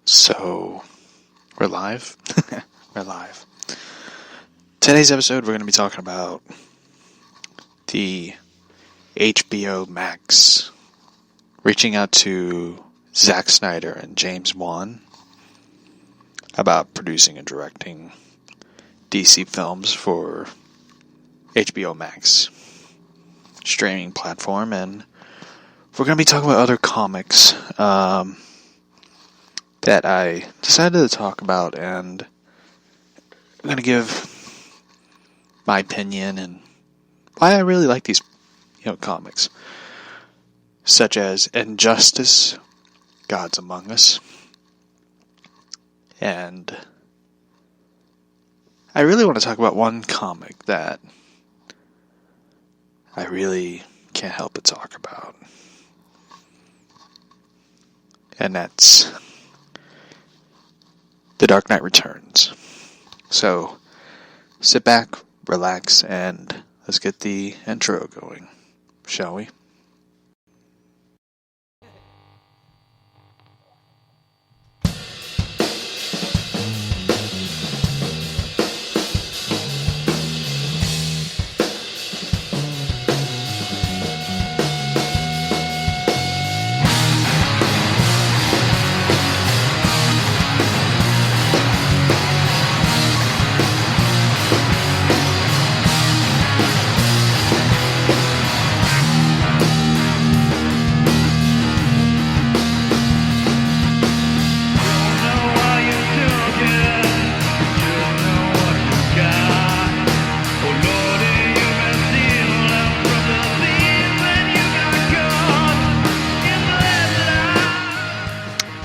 So, we're live? We're live. Today's episode, we're going to be talking about the HBO Max reaching out to Zack Snyder and James Wan about producing and directing DC films for HBO Max streaming platform, and we're going to be talking about other comics that I decided to talk about, and I'm going to give my opinion and why I really like these comics, such as Injustice, Gods Among Us, and I really want to talk about one comic that I really can't help but talk about, and that's The Dark Knight Returns. So, sit back, relax, and let's get the intro going, shall we?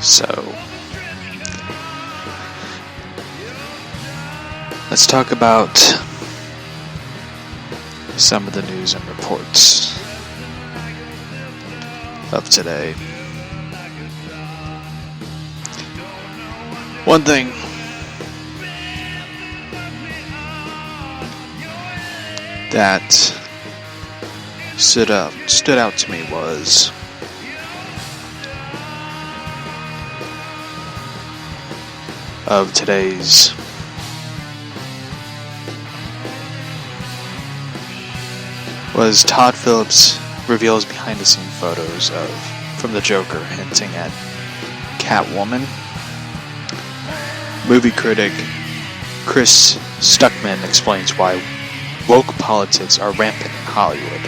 So, let's talk about some of the news and reports of today. One thing that stood out to me was of today's was Todd Phillips reveals behind the scene photos from the Joker hinting at Catwoman. Movie critic Chris Stuckman explains why woke politics are rampant in Hollywood.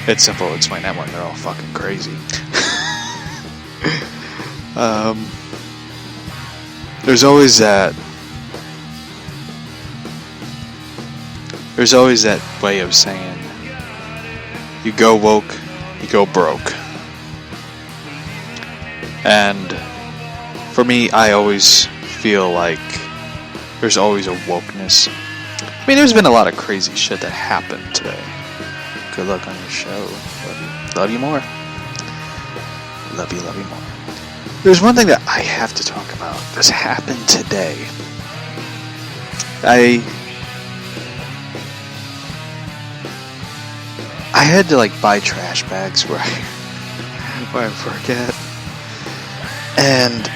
It's simple to explain that one, they're all fucking crazy. There's always that way of saying, you go woke, you go broke. And for me, I always feel like there's always a wokeness. I mean, there's been a lot of crazy shit that happened today. Good luck on your show. Love you more. Love you more. There's one thing that I have to talk about. This happened today. I had to buy trash bags where I work at, and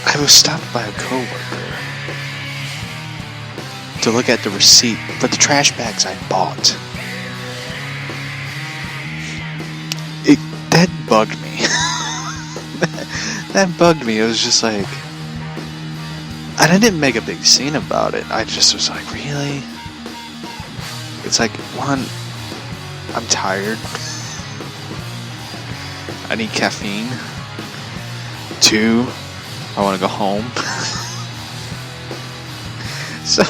I was stopped by a coworker to look at the receipt for the trash bags I bought. That bugged me. That bugged me. It was just and I didn't make a big scene about it. I just was like, really? It's one, I'm tired. I need caffeine. 2, I want to go home. So,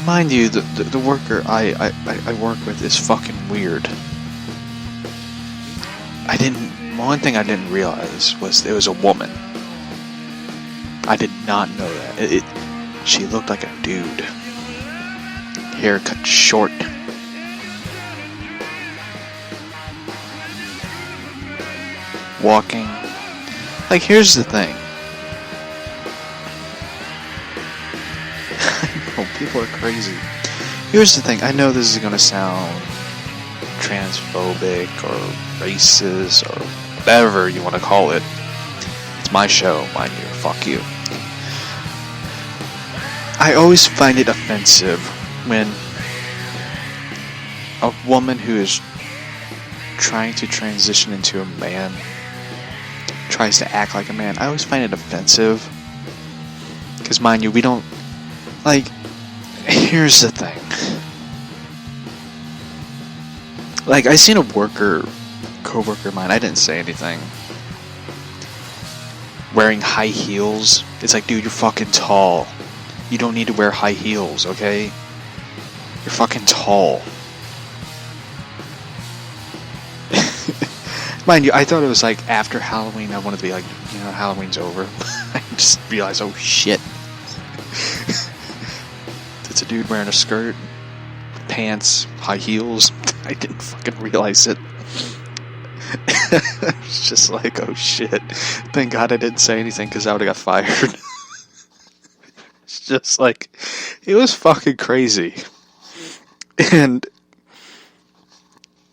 mind you, the worker I work with is fucking weird. One thing I didn't realize was it was a woman. I did not know that. She looked like a dude. Hair cut short. Walking. Here's the thing. I know, people are crazy. Here's the thing. I know this is going to sound transphobic or racist or whatever you want to call it. It's my show, mind you. Fuck you. I always find it offensive when a woman who is trying to transition into a man tries to act like a man. I always find it offensive. Because, mind you, we don't... Like, here's the thing. Like, I seen a co-worker of mine, I didn't say anything, wearing high heels. It's like, dude, you're fucking tall. You don't need to wear high heels, okay? You're fucking tall. Mind you, I thought it was like after Halloween. I wanted to be like, Halloween's over. I just realized, oh shit. It's a dude wearing a skirt, pants, high heels. I didn't fucking realize it. It's just like, oh shit. Thank God I didn't say anything because I would have got fired. It's just like, it was fucking crazy. And,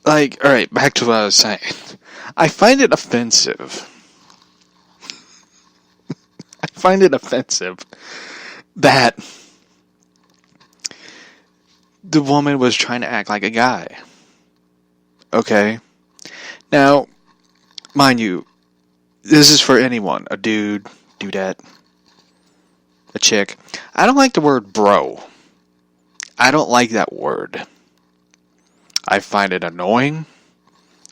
like, alright, back to what I was saying. I find it offensive. I find it offensive that the woman was trying to act like a guy. Okay? Now, mind you, this is for anyone. A dude, dudette, a chick. I don't like the word bro. I don't like that word. I find it annoying.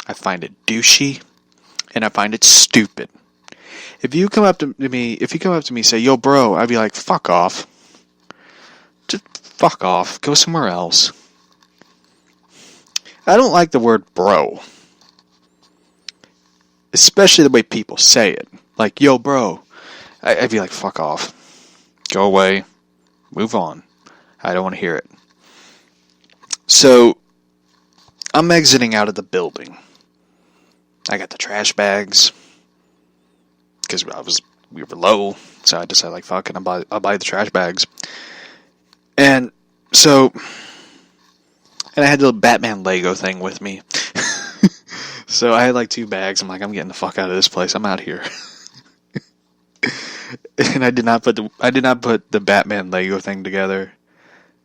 I find it douchey. And I find it stupid. If you come up to me and say, yo bro, I'd be like, fuck off. Just fuck off. Go somewhere else. I don't like the word bro. Especially the way people say it. Like, yo bro. I'd be like, fuck off. Go away. Move on. I don't want to hear it. So, I'm exiting out of the building. I got the trash bags. Because we were low. So I decided, like, fuck it, I'll buy the trash bags. And so, and I had the little Batman Lego thing with me. So I had like 2 bags. I'm like, I'm getting the fuck out of this place. I'm out here. And I did not put the Batman Lego thing together.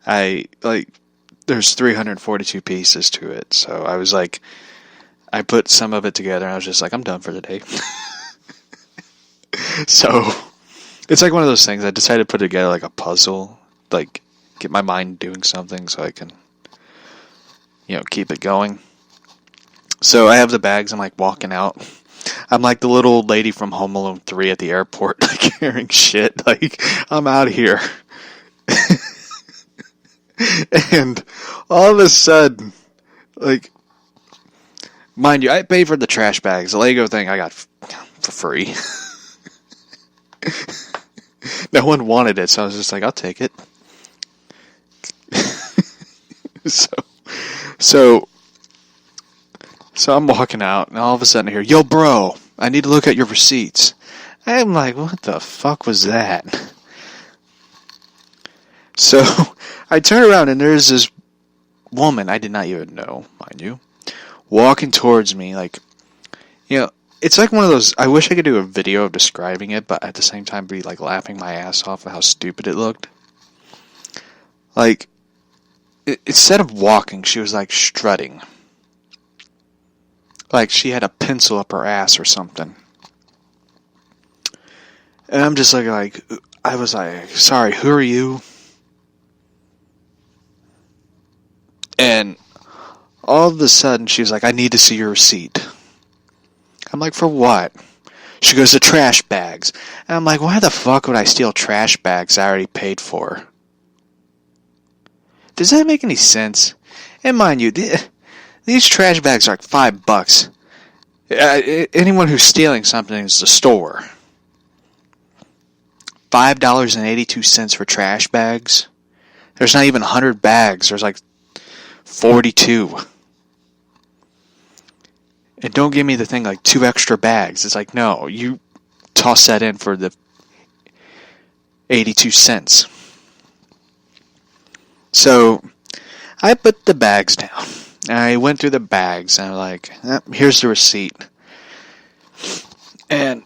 There's 342 pieces to it. So I was like, I put some of it together and I was just like, I'm done for the day. So it's like one of those things. I decided to put together like a puzzle, like get my mind doing something so I can, keep it going. So I have the bags. I'm like walking out. I'm like the little old lady from Home Alone 3 at the airport, like carrying shit. Like, I'm out here. And all of a sudden, like, mind you, I paid for the trash bags. The Lego thing I got for free. No one wanted it, so I was just like, I'll take it. So I'm walking out, and all of a sudden I hear, yo, bro, I need to look at your receipts. I'm like, what the fuck was that? So I turn around, and there's this woman I did not even know, mind you, walking towards me, like, it's like one of those, I wish I could do a video of describing it, but at the same time be, like, laughing my ass off at how stupid it looked. Like, instead of walking, she was, like, strutting. Like she had a pencil up her ass or something. And I'm just like, I was like, sorry, who are you? And all of a sudden, she was like, I need to see your receipt. I'm like, for what? She goes, the trash bags. And I'm like, why the fuck would I steal trash bags I already paid for? Does that make any sense? And mind you, these trash bags are like $5. Anyone who's stealing something is the store. $5.82 for trash bags. There's not even 100 bags. There's like 42. And don't give me the thing like 2 extra bags. It's like, no, you toss that in for the 82 cents. So I put the bags down. I went through the bags, and I'm like, here's the receipt. And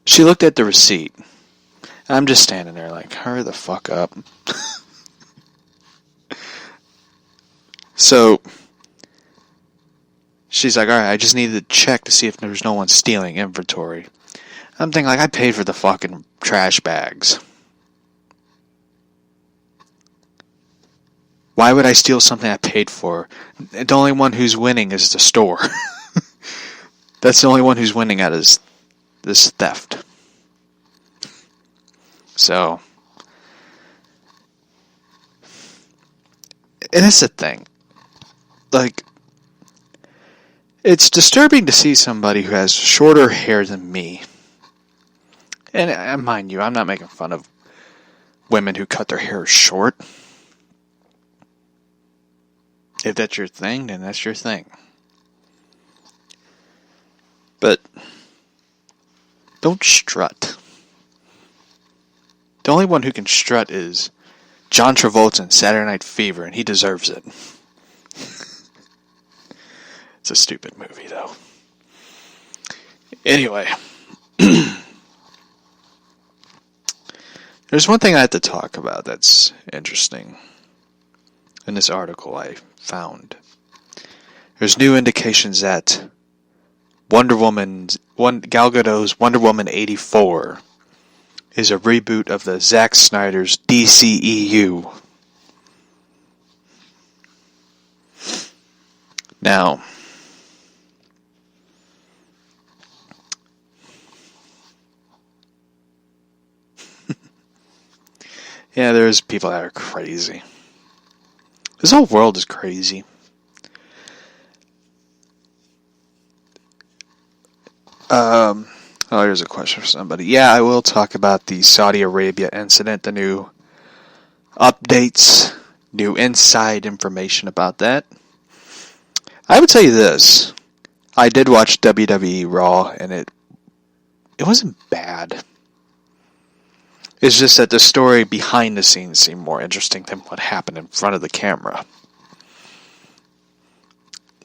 she looked at the receipt. I'm just standing there like, hurry the fuck up. So she's like, alright, I just needed to check to see if there's no one stealing inventory. I'm thinking, like, I paid for the fucking trash bags. Why would I steal something I paid for? The only one who's winning is the store. That's the only one who's winning out of this theft. So, and it's the thing. Like, it's disturbing to see somebody who has shorter hair than me. And mind you, I'm not making fun of women who cut their hair short. If that's your thing, then that's your thing. But don't strut. The only one who can strut is John Travolta in Saturday Night Fever, and he deserves it. It's a stupid movie, though. Anyway. There's one thing I have to talk about that's interesting in this article I found. There's new indications that Gal Gadot's Wonder Woman 84 is a reboot of the Zack Snyder's DCEU. Now, yeah, there's people that are crazy. This whole world is crazy. Here's a question for somebody. Yeah, I will talk about the Saudi Arabia incident, the new updates, new inside information about that. I would tell you this. I did watch WWE Raw, and it wasn't bad. It's just that the story behind the scenes seemed more interesting than what happened in front of the camera.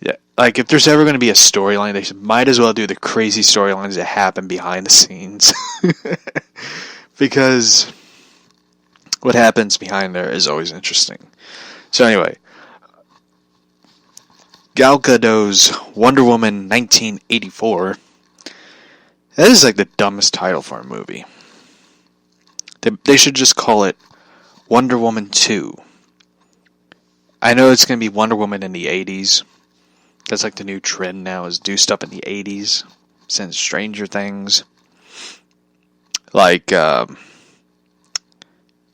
Yeah, like if there's ever going to be a storyline, they might as well do the crazy storylines that happen behind the scenes. Because what happens behind there is always interesting. So anyway, Gal Gadot's Wonder Woman 1984. That is like the dumbest title for a movie. They should just call it Wonder Woman 2. I know it's going to be Wonder Woman in the 80s. That's like the new trend now, is do stuff in the 80s. Since Stranger Things. Like, I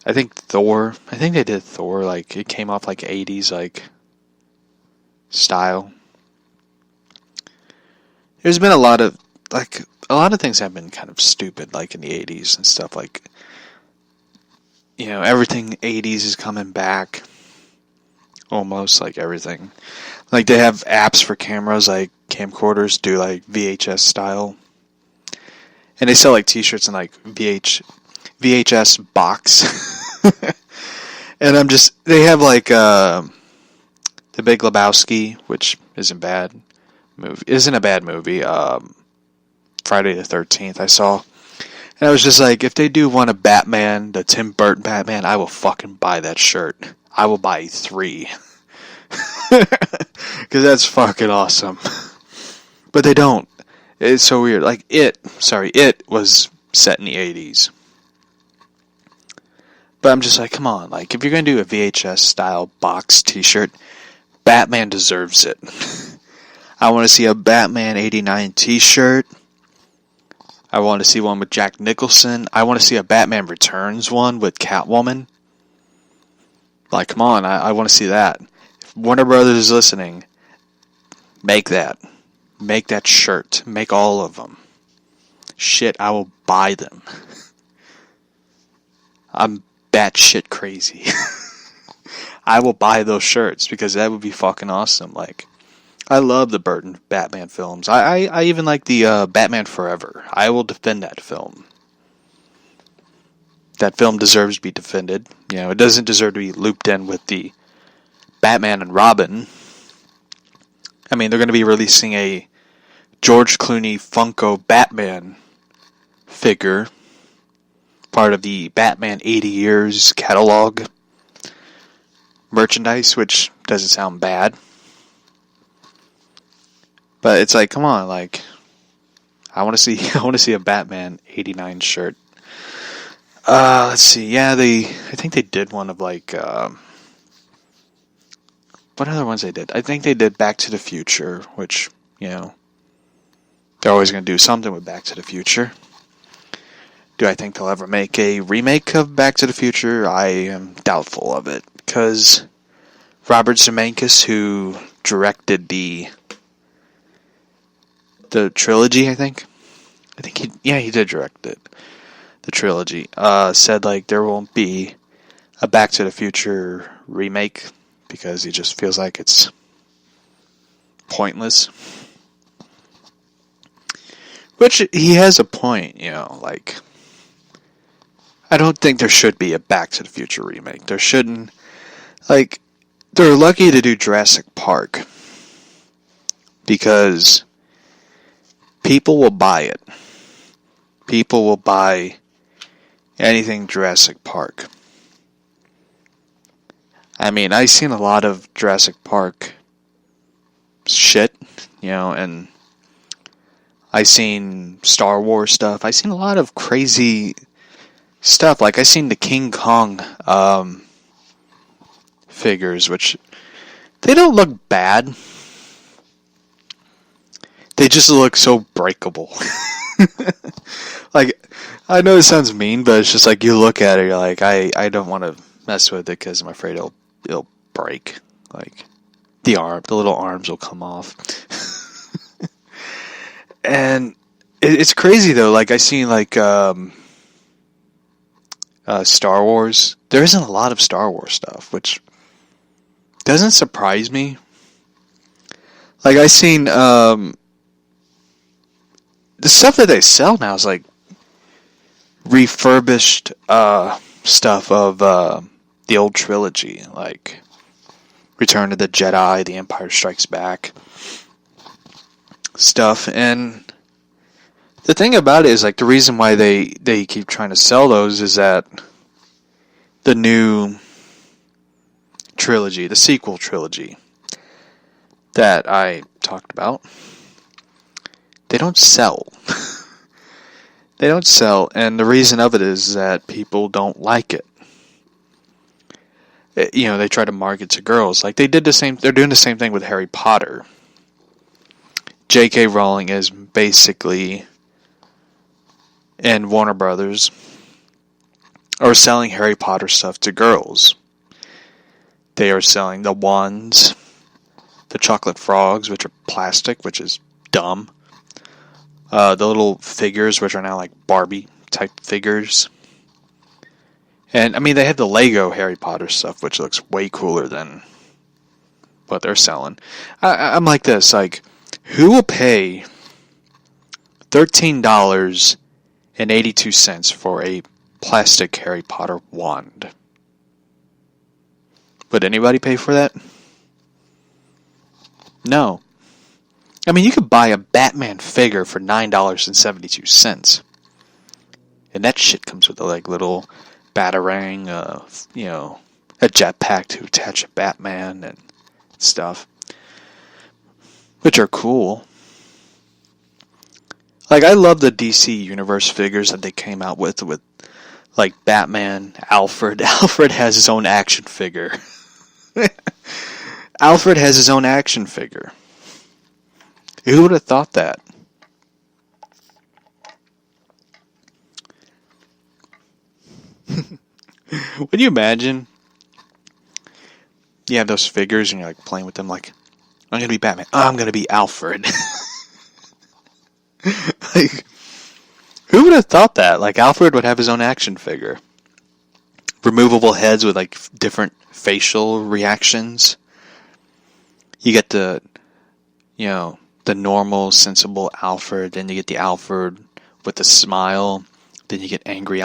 think Thor. I think they did Thor. Like, it came off like 80s, like, style. There's been a lot of things have been kind of stupid, like in the 80s and stuff, like, you know, everything 80s is coming back. Almost, like everything. Like, they have apps for cameras, like camcorders do like VHS style. And they sell like t-shirts and like VHS box. And they have like The Big Lebowski, which isn't a bad movie. Friday the 13th I saw. And I was just like, if they do one of Batman, the Tim Burton Batman, I will fucking buy that shirt. I will buy 3. Because that's fucking awesome. But they don't. It's so weird. Like, It was set in the 80s. But I'm just like, come on. Like, if you're going to do a VHS style box t-shirt, Batman deserves it. I want to see a Batman 89 t-shirt. I want to see one with Jack Nicholson. I want to see a Batman Returns one with Catwoman. Like, come on, I want to see that. If Warner Brothers is listening, make that. Make that shirt. Make all of them. Shit, I will buy them. I'm batshit crazy. I will buy those shirts because that would be fucking awesome. Like, I love the Burton Batman films. I even like the Batman Forever. I will defend that film. That film deserves to be defended. You know, it doesn't deserve to be looped in with the Batman and Robin. I mean, they're going to be releasing a George Clooney Funko Batman figure, part of the Batman 80 Years catalog merchandise, which doesn't sound bad. But it's like, come on, like, I want to see a Batman 89 shirt. Let's see. Yeah, I think they did one of like what other ones they did? I think they did Back to the Future, which, they're always going to do something with Back to the Future. Do I think they'll ever make a remake of Back to the Future? I am doubtful of it, because Robert Zemeckis, who directed the trilogy, I think he did direct it. The trilogy said like there won't be a Back to the Future remake because he just feels like it's pointless. Which he has a point, like I don't think there should be a Back to the Future remake. There shouldn't. Like, they're lucky to do Jurassic Park because people will buy it. People will buy anything Jurassic Park. I mean, I've seen a lot of Jurassic Park shit, and I've seen Star Wars stuff. I've seen a lot of crazy stuff. Like, I've seen the King Kong figures, which they don't look bad. They just look so breakable. Like, I know it sounds mean, but it's just like you look at it, you're like, I don't want to mess with it because I'm afraid it'll break. Like, the little arms will come off. And it's crazy though. Like, I seen like Star Wars. There isn't a lot of Star Wars stuff, which doesn't surprise me. Like, I seen the stuff that they sell now is like refurbished stuff of the old trilogy, like Return of the Jedi, The Empire Strikes Back stuff. And the thing about it is, like, the reason why they keep trying to sell those is that the new trilogy, the sequel trilogy that I talked about, they don't sell. They don't sell, and the reason of it is that people don't like it. They try to market to girls. Like, they're doing the same thing with Harry Potter. J.K. Rowling is basically, and Warner Brothers, are selling Harry Potter stuff to girls. They are selling the wands, the chocolate frogs, which are plastic, which is dumb. The little figures, which are now like Barbie type figures. And, I mean, they have the Lego Harry Potter stuff, which looks way cooler than what they're selling. I'm like this, like, who will pay $13.82 for a plastic Harry Potter wand? Would anybody pay for that? No. I mean, you could buy a Batman figure for $9.72. And that shit comes with a little Batarang, a jetpack to attach a Batman and stuff, which are cool. Like, I love the DC Universe figures that they came out with like Batman, Alfred. Alfred has his own action figure. Alfred has his own action figure. Who would have thought that? Would you imagine you have those figures and you're like playing with them, like, I'm going to be Batman. Oh, I'm going to be Alfred. Like, who would have thought that? Like, Alfred would have his own action figure. Removable heads with like different facial reactions. You get the normal, sensible Alfred, then you get the Alfred with the smile, then you get angry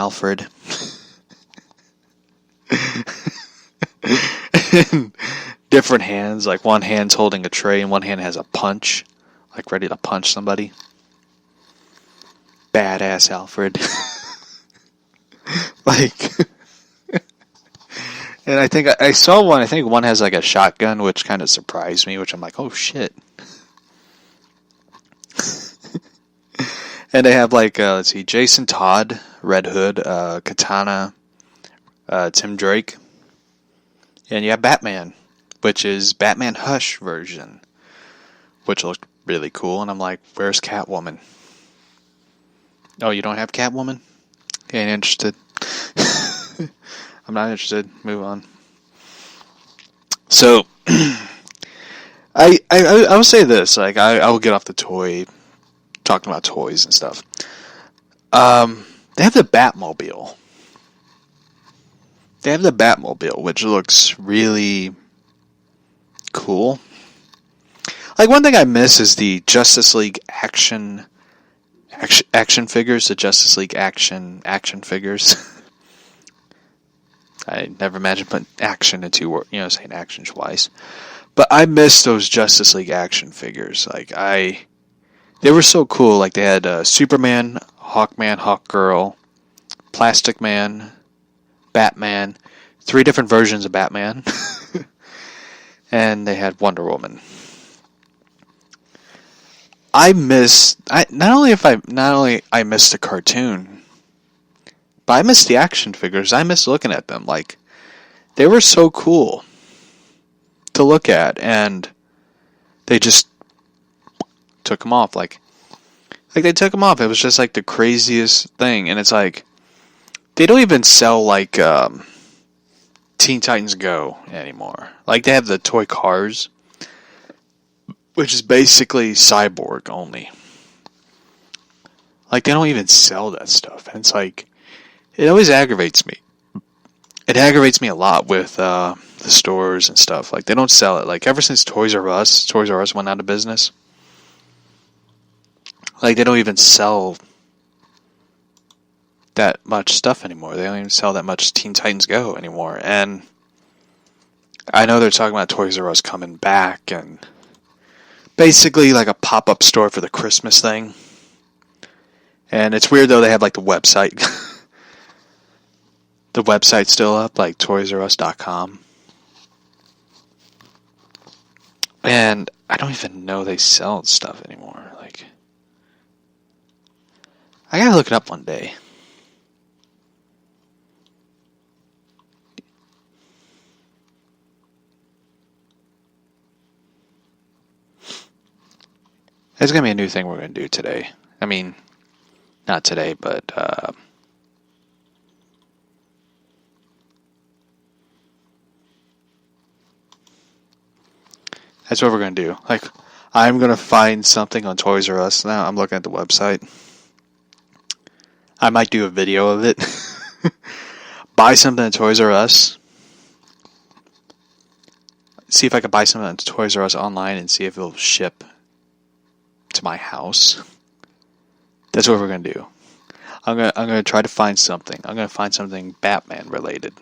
different hands. Like one hand's holding a tray and one hand has a punch, like ready to punch somebody. Badass Alfred. Like, and I think I saw one. I think one has like a shotgun, which kind of surprised me. Which I'm like, oh shit. And they have like, let's see, Jason Todd, Red Hood, Katana, Tim Drake, and you have Batman, which is Batman Hush version, which looked really cool. And I'm like, where's Catwoman? Oh, you don't have Catwoman? You ain't interested. I'm not interested. Move on. So, I will say this. Like, I will get off the talking about toys and stuff. They have the Batmobile. They have the Batmobile, which looks really cool. Like, one thing I miss is the Justice League action figures. The Justice League action figures. I never imagined putting action into words, saying action twice. But I miss those Justice League action figures. Like, they were so cool. Like, they had Superman, Hawkman, Hawkgirl, Plastic Man, Batman, 3 different versions of Batman, and they had Wonder Woman. Not only I missed the cartoon, but I missed the action figures. I miss looking at them. Like, they were so cool to look at, and they just took them off. Like they took them off. It was just like the craziest thing, and it's like they don't even sell like Teen Titans Go anymore. Like, they have the toy cars, which is basically Cyborg only. Like, they don't even sell that stuff, and it's like, it always aggravates me. It aggravates me a lot with the stores and stuff. Like, they don't sell it. Like, ever since Toys R Us went out of business, like, they don't even sell that much stuff anymore. They don't even sell that much Teen Titans Go anymore. And I know they're talking about Toys R Us coming back and basically like a pop-up store for the Christmas thing. And it's weird though, they have like the website. The website's still up, like toysrus.com. And I don't even know they sell stuff anymore. Like, I gotta look it up one day. It's gonna be a new thing we're gonna do today. I mean, not today, but that's what we're going to do. Like, I'm going to find something on Toys R Us now. I'm looking at the website. I might do a video of it. Buy something at Toys R Us. See if I can buy something at Toys R Us online and see if it'll ship to my house. That's what we're going to do. I'm going to try to find something. I'm going to find something Batman related.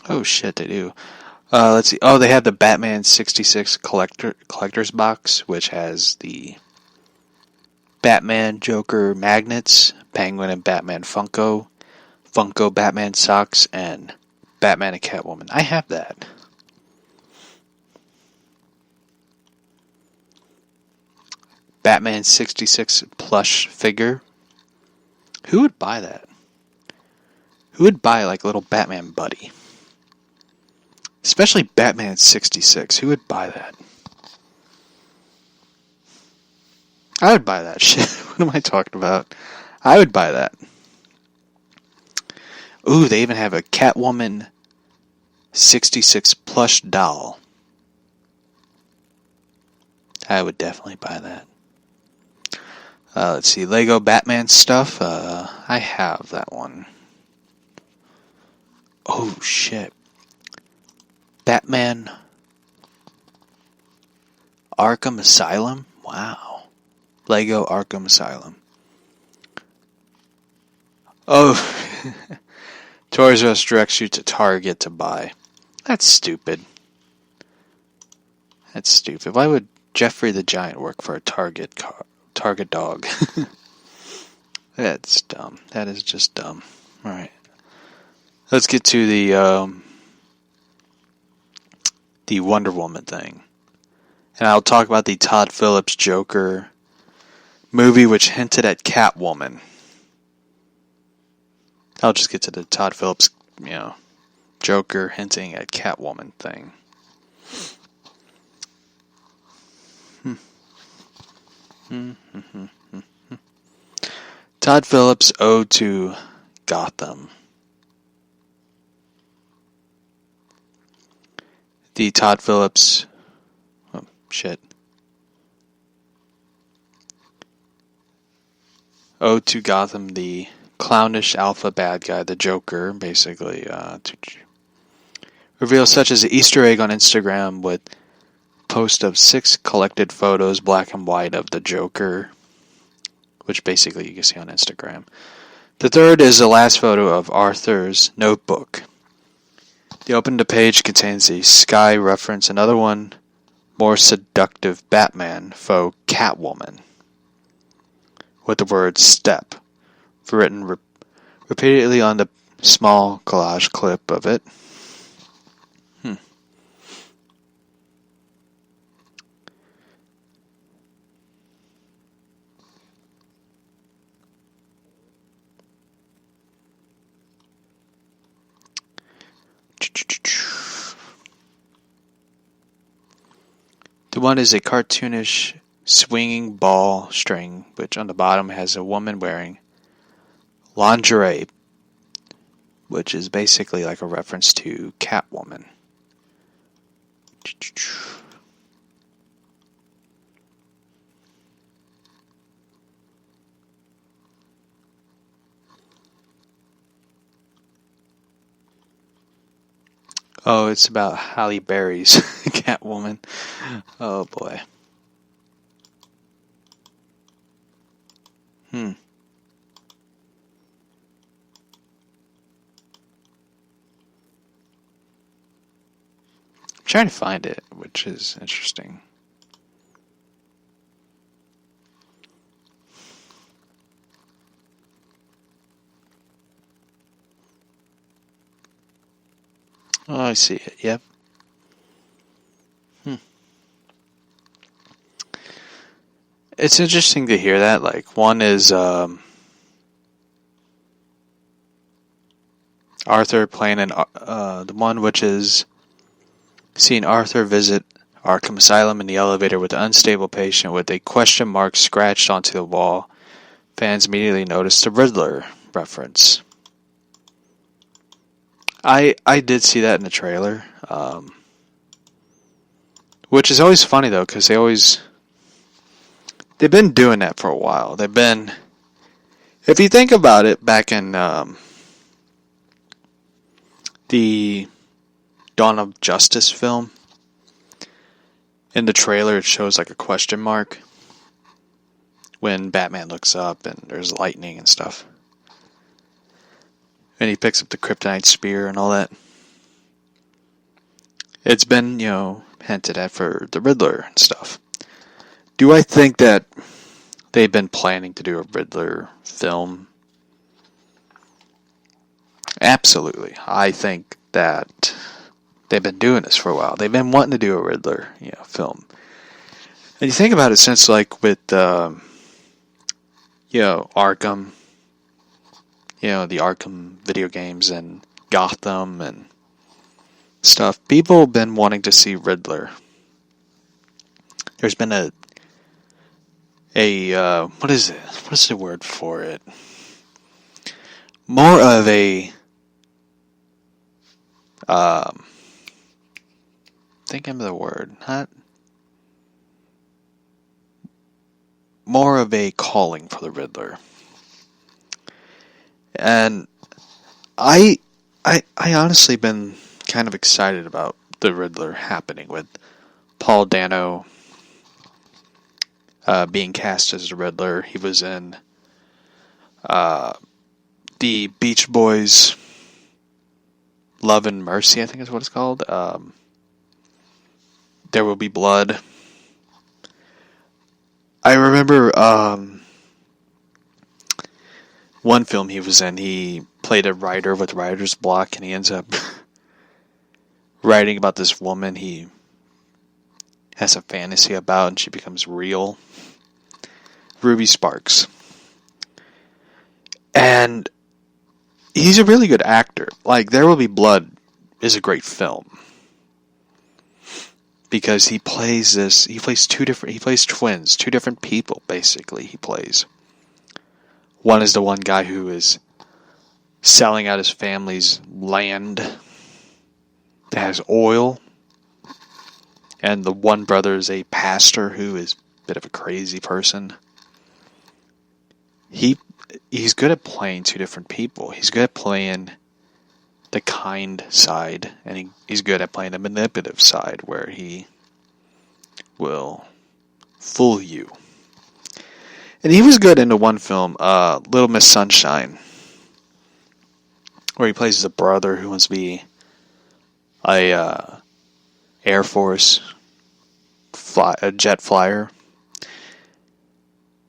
Oh shit, they do. Let's see. Oh, they have the Batman 66 collector's box, which has the Batman Joker magnets, Penguin and Batman Funko Batman socks, and Batman and Catwoman. I have that. Batman 66 plush figure. Who would buy that? Who would buy like a little Batman buddy? Especially Batman 66. Who would buy that? I would buy that shit. What am I talking about? I would buy that. Ooh, they even have a Catwoman 66 plush doll. I would definitely buy that. Let's see. Lego Batman stuff. I have that one. Oh, shit. Batman Arkham Asylum? Wow. Lego Arkham Asylum. Oh, Toys R Us directs you to Target to buy. That's stupid. That's stupid. Why would Jeffrey the Giant work for a Target dog? That's dumb. That is just dumb. Alright. Let's get to the Wonder Woman thing. And I'll talk about the Todd Phillips Joker movie, which hinted at Catwoman. I'll just get to the Todd Phillips, Joker hinting at Catwoman thing. Todd Phillips' Ode to Gotham. The Todd Phillips... Oh, shit. Ode to Gotham, the clownish alpha bad guy, the Joker, basically, reveals such as an Easter egg on Instagram with post of 6 collected photos, black and white, of the Joker, which basically you can see on Instagram. The third is the last photo of Arthur's notebook. The opened page contains a Sky reference, another one, more seductive Batman foe Catwoman, with the word step written repeatedly on the small collage clip of it. The one is a cartoonish swinging ball string, which on the bottom has a woman wearing lingerie, which is basically like a reference to Catwoman. Oh, it's about Halle Berry's Catwoman. Oh boy. I'm trying to find it, which is interesting. Oh, I see it. Yep. It's interesting to hear that. Like, one is Arthur playing the one which is seeing Arthur visit Arkham Asylum in the elevator with an unstable patient with a question mark scratched onto the wall. Fans immediately noticed the Riddler reference. I did see that in the trailer, which is always funny though, because they've been doing that for a while. If you think about it, back in the Dawn of Justice film, in the trailer it shows like a question mark when Batman looks up and there's lightning and stuff. And he picks up the kryptonite spear and all that. It's been, hinted at for the Riddler and stuff. Do I think that they've been planning to do a Riddler film? Absolutely. I think that they've been doing this for a while. They've been wanting to do a Riddler, film. And you think about it since, like, with, Arkham, the Arkham video games and Gotham and stuff. People have been wanting to see Riddler. There's been what is it? What is the word for it? More of a, thinking of the word, more of a calling for the Riddler. And I honestly been kind of excited about the Riddler happening with Paul Dano being cast as the Riddler. He was in the Beach Boys, Love and Mercy, I think is what it's called. There Will Be Blood. I remember one film he was in, he played a writer with writer's block, and he ends up writing about this woman he has a fantasy about, and she becomes real. Ruby Sparks. And he's a really good actor. Like, There Will Be Blood is a great film. Because he plays twins, two different people, basically, he plays. One is the one guy who is selling out his family's land that has oil. And the one brother is a pastor who is a bit of a crazy person. He's good at playing two different people. He's good at playing the kind side, and he's good at playing the manipulative side, where he will fool you. And he was good in the one film, Little Miss Sunshine, where he plays a brother who wants to be a Air Force a jet flyer.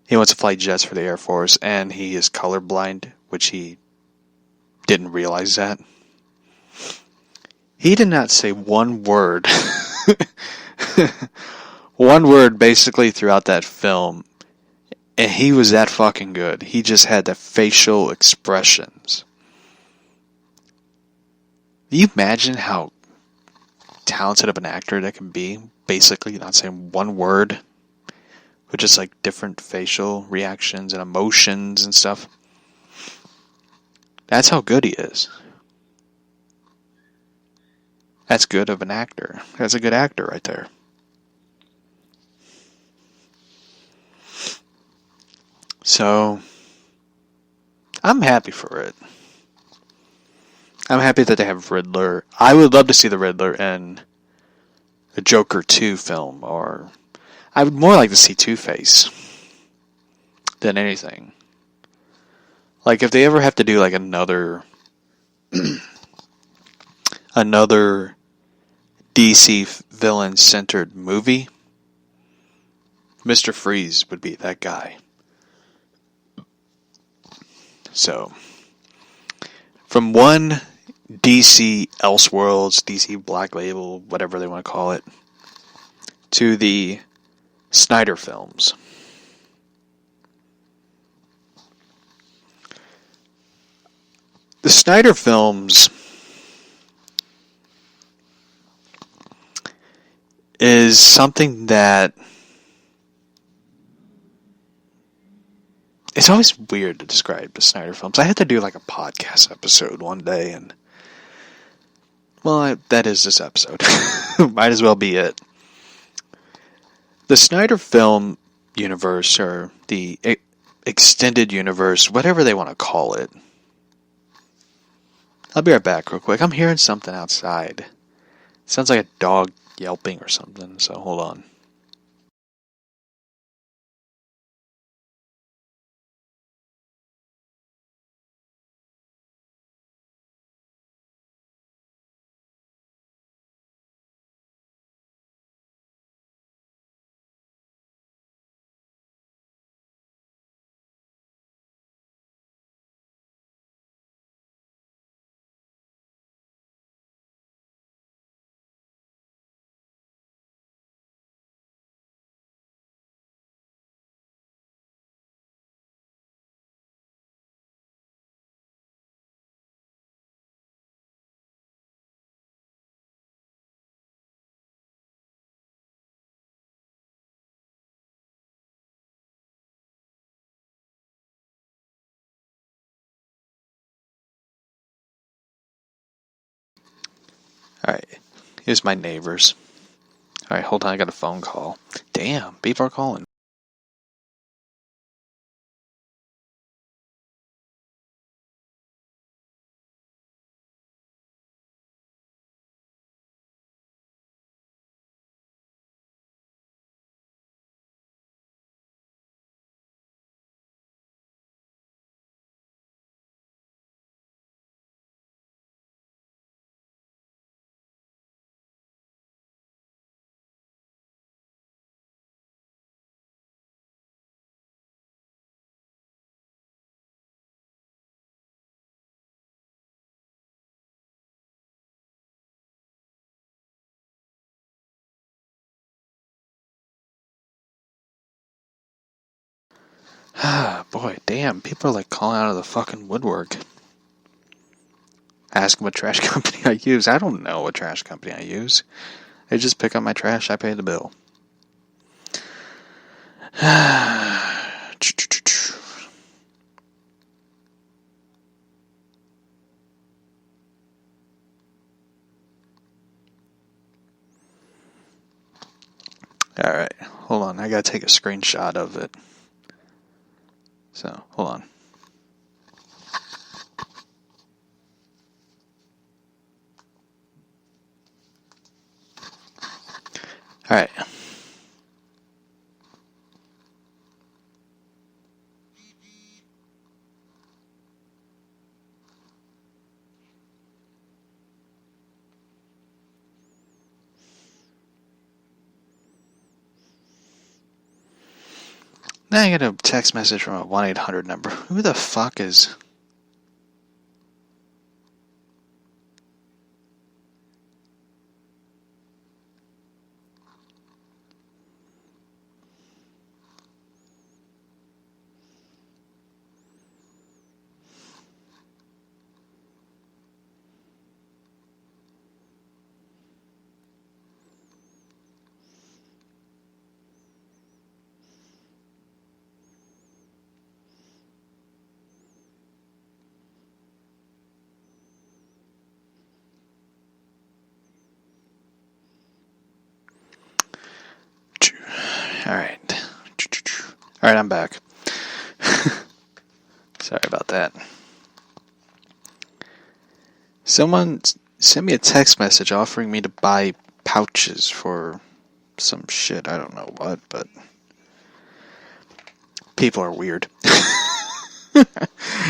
He wants to fly jets for the Air Force, and he is colorblind, which he didn't realize that. He did not say one word. One word basically throughout that film. And he was that fucking good. He just had the facial expressions. Do you imagine how talented of an actor that can be? Basically not saying one word, with just like different facial reactions and emotions and stuff. That's how good he is. That's good of an actor. That's a good actor right there. So, I'm happy for it. I'm happy that they have Riddler. I would love to see the Riddler in a Joker 2 film, or I would more like to see Two-Face than anything. Like, if they ever have to do like another DC villain-centered movie, Mr. Freeze would be that guy. So, from one DC Elseworlds, DC Black Label, whatever they want to call it, to the Snyder films. The Snyder films is something that it's always weird to describe the Snyder films. I had to do like a podcast episode one day, and well, that is this episode. Might as well be it. The Snyder film universe, or the extended universe, whatever they want to call it. I'll be right back real quick. I'm hearing something outside. It sounds like a dog yelping or something, so hold on. Alright, here's my neighbors. Alright, hold on, I got a phone call. Damn, people are calling. Boy, damn, people are like calling out of the fucking woodwork. Asking what trash company I use. I don't know what trash company I use. They just pick up my trash, I pay the bill. Alright, hold on. I gotta take a screenshot of it. So, hold on. Alright. Now I get a text message from a 1-800 number. Who the fuck is... Alright. Alright, I'm back. Sorry about that. Someone sent me a text message offering me to buy pouches for some shit. I don't know what, but people are weird.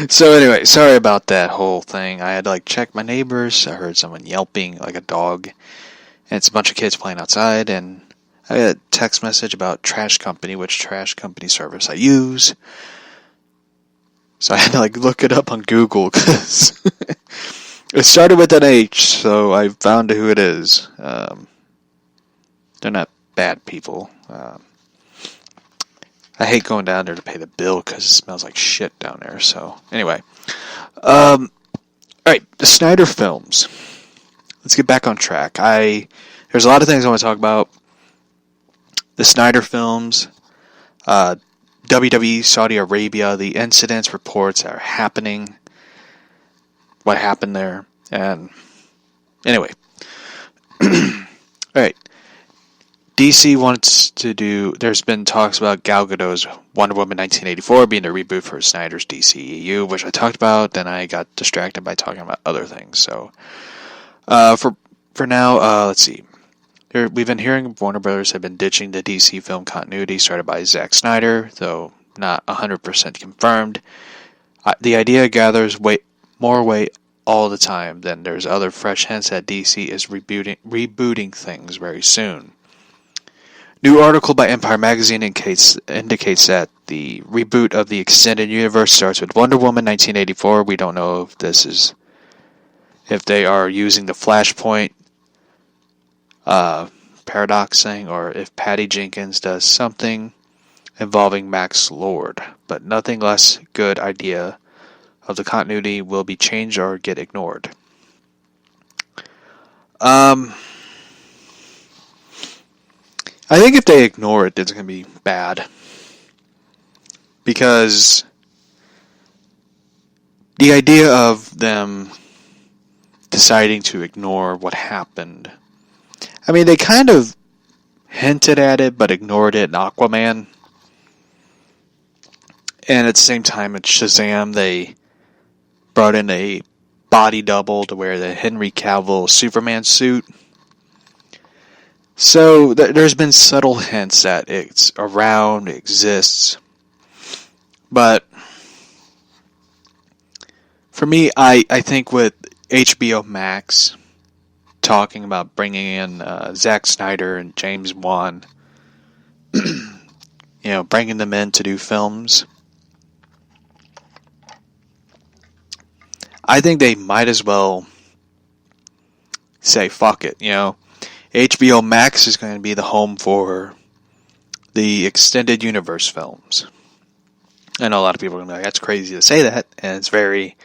So anyway, sorry about that whole thing. I had to check my neighbors. I heard someone yelping like a dog. And it's a bunch of kids playing outside, and I got a text message about Trash Company, which trash company service I use. So I had to look it up on Google because it started with an H, so I found who it is. They're not bad people. I hate going down there to pay the bill because it smells like shit down there. So anyway, all right, the Snyder films. Let's get back on track. There's a lot of things I want to talk about. The Snyder films, WWE, Saudi Arabia, the incidents, reports that are happening, what happened there, and anyway. Alright. DC wants to do, there's been talks about Gal Gadot's Wonder Woman 1984 being the reboot for Snyder's DCEU, which I talked about, then I got distracted by talking about other things, so, for now, let's see. We've been hearing Warner Brothers have been ditching the DC film continuity started by Zack Snyder, though not 100% confirmed. The idea gathers more weight all the time. Then there's other fresh hints that DC is rebooting things very soon. New article by Empire Magazine indicates that the reboot of the extended universe starts with Wonder Woman 1984. We don't know if they are using the Flashpoint paradox thing, or if Patty Jenkins does something involving Max Lord, but nothing less good idea of the continuity will be changed or get ignored. I think if they ignore it, it's going to be bad, because the idea of them deciding to ignore what happened, I mean, they kind of hinted at it, but ignored it in Aquaman. And at the same time, in Shazam, they brought in a body double to wear the Henry Cavill Superman suit. So, there's been subtle hints that it's around, it exists. But, for me, I think with HBO Max talking about bringing in Zack Snyder and James Wan, bringing them in to do films, I think they might as well say fuck it. HBO Max is going to be the home for the extended universe films. I know a lot of people are going to be like, that's crazy to say that, and it's very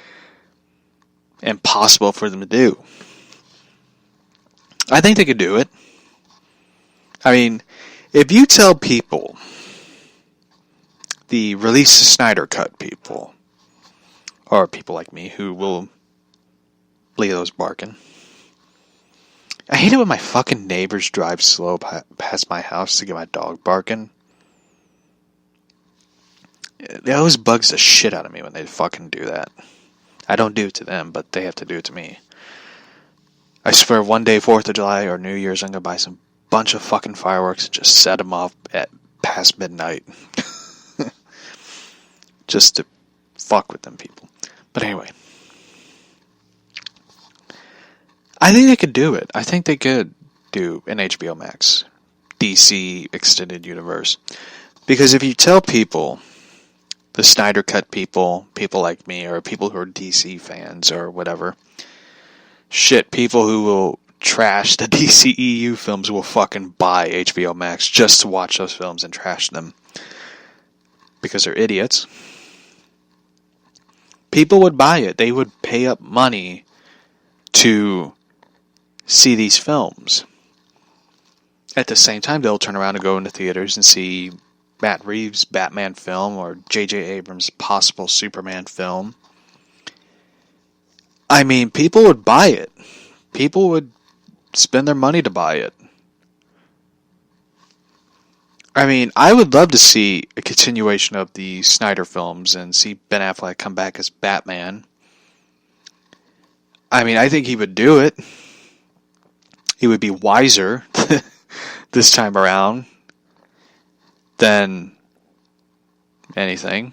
impossible for them to do. I think they could do it. I mean, if you tell people, the release the Snyder Cut people, or people like me who will Leo's barking. I hate it when my fucking neighbors drive slow past my house to get my dog barking. It always bugs the shit out of me when they fucking do that. I don't do it to them, but they have to do it to me. I swear one day, 4th of July or New Year's, I'm going to buy some bunch of fucking fireworks and just set them off at past midnight. Just to fuck with them people. But anyway. I think they could do it. I think they could do an HBO Max DC Extended Universe. Because if you tell people, the Snyder Cut people, people like me, or people who are DC fans or whatever, shit, people who will trash the DCEU films will fucking buy HBO Max just to watch those films and trash them. Because they're idiots. People would buy it. They would pay up money to see these films. At the same time, they'll turn around and go into theaters and see Matt Reeves' Batman film or J.J. Abrams' possible Superman film. I mean, people would buy it. People would spend their money to buy it. I mean, I would love to see a continuation of the Snyder films and see Ben Affleck come back as Batman. I mean, I think he would do it. He would be wiser this time around than anything.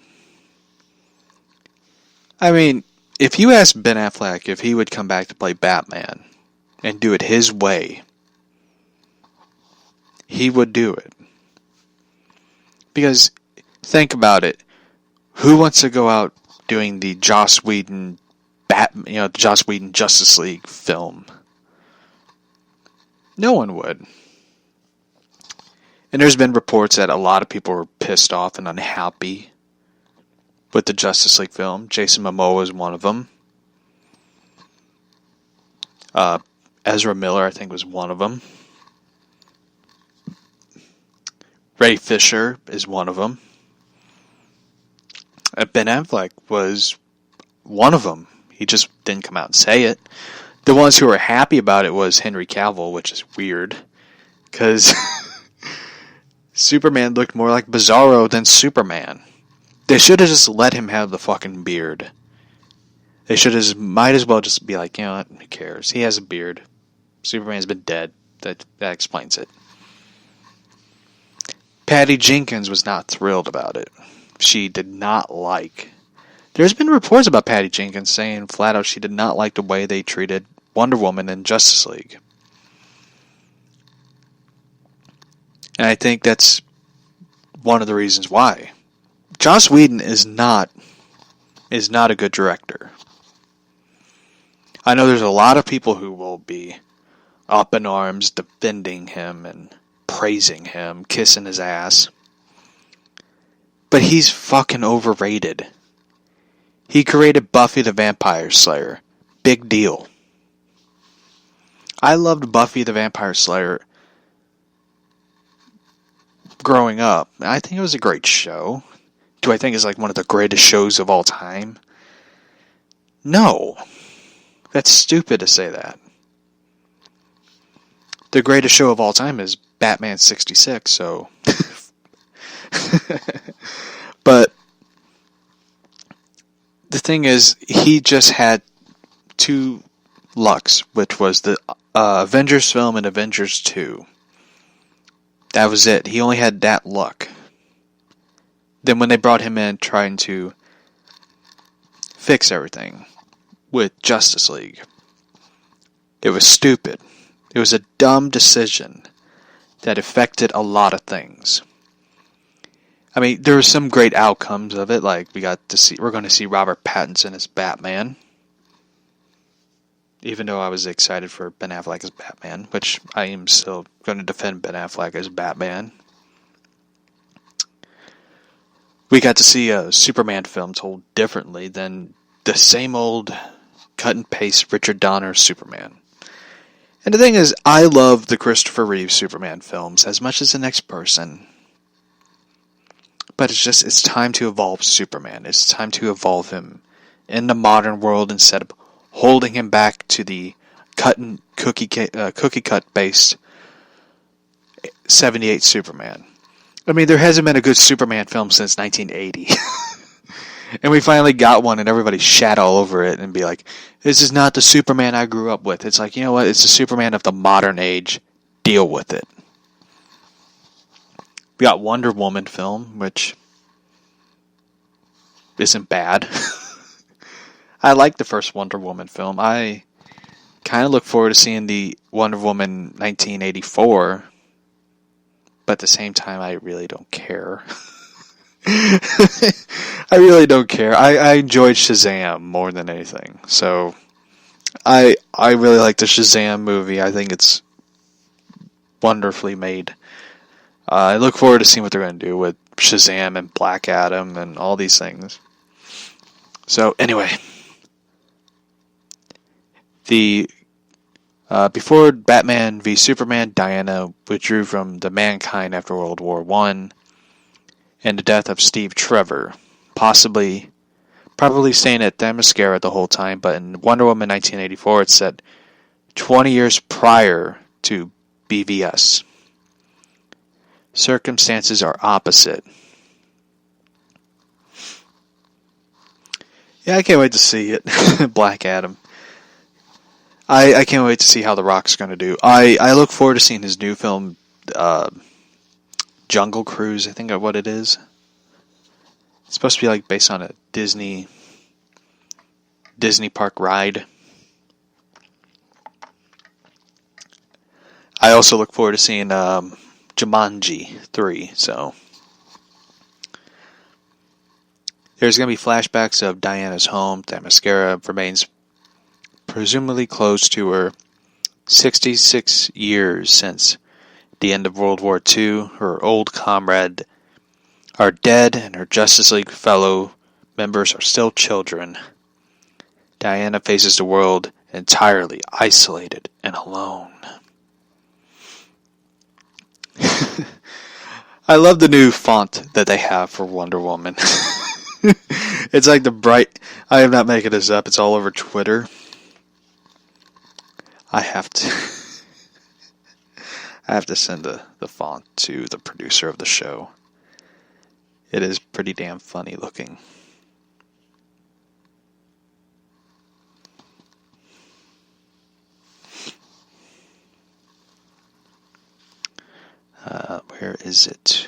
I mean, if you asked Ben Affleck if he would come back to play Batman and do it his way, he would do it. Because, think about it. Who wants to go out doing the Joss Whedon the Joss Whedon Justice League film? No one would. And there's been reports that a lot of people were pissed off and unhappy with the Justice League film. Jason Momoa is one of them. Ezra Miller, I think, was one of them. Ray Fisher is one of them. Ben Affleck was one of them. He just didn't come out and say it. The ones who were happy about it was Henry Cavill, which is weird. Because Superman looked more like Bizarro than Superman. They should have just let him have the fucking beard. They might as well just be like, you know what, who cares? He has a beard. Superman's been dead. That explains it. Patty Jenkins was not thrilled about it. She did not like. There's been reports about Patty Jenkins saying flat out she did not like the way they treated Wonder Woman in Justice League. And I think that's one of the reasons why. Joss Whedon is not a good director. I know there's a lot of people who will be up in arms defending him and praising him, kissing his ass. But he's fucking overrated. He created Buffy the Vampire Slayer. Big deal. I loved Buffy the Vampire Slayer growing up. I think it was a great show. Do I think it's like one of the greatest shows of all time? No. That's stupid to say that. The greatest show of all time is Batman 66, so... But the thing is, he just had two lucks, which was the Avengers film and Avengers 2. That was it. He only had that luck. Then when they brought him in trying to fix everything with Justice League, it was stupid. It was a dumb decision that affected a lot of things. I mean, there were some great outcomes of it, like we're going to see Robert Pattinson as Batman. Even though I was excited for Ben Affleck as Batman, which I am still going to defend Ben Affleck as Batman. we got to see a Superman film told differently than the same old cut and paste Richard Donner Superman. And the thing is, I love the Christopher Reeve Superman films as much as the next person. But it's time to evolve Superman. It's time to evolve him in the modern world instead of holding him back to the cookie cut based 78 Superman. I mean, there hasn't been a good Superman film since 1980. And we finally got one, and everybody shat all over it and be like, this is not the Superman I grew up with. It's like, you know what? It's the Superman of the modern age. Deal with it. We got Wonder Woman film, which isn't bad. I like the first Wonder Woman film. I kind of look forward to seeing the Wonder Woman 1984, but at the same time, I really don't care. I really don't care. I enjoyed Shazam more than anything. So, I really like the Shazam movie. I think it's wonderfully made. I look forward to seeing what they're going to do with Shazam and Black Adam and all these things. So, anyway. Before Batman v Superman, Diana withdrew from the Mankind after World War I and the death of Steve Trevor, probably staying at Themyscira the whole time, but in Wonder Woman 1984 it said 20 years prior to BVS. Circumstances are opposite. Yeah, I can't wait to see it. Black Adam. I can't wait to see how The Rock's going to do. I look forward to seeing his new film, Jungle Cruise, I think of what it is. It's supposed to be like based on a Disney park ride. I also look forward to seeing Jumanji 3, so there's going to be flashbacks of Diana's home. Themyscira remains presumably close to her 66 years since the end of World War II. Her old comrade are dead, and her Justice League fellow members are still children. Diana faces the world entirely isolated and alone. I love the new font that they have for Wonder Woman. It's like the bright... I am not making this up. It's all over Twitter. I have to send the font to the producer of the show. It is pretty damn funny looking. Where is it?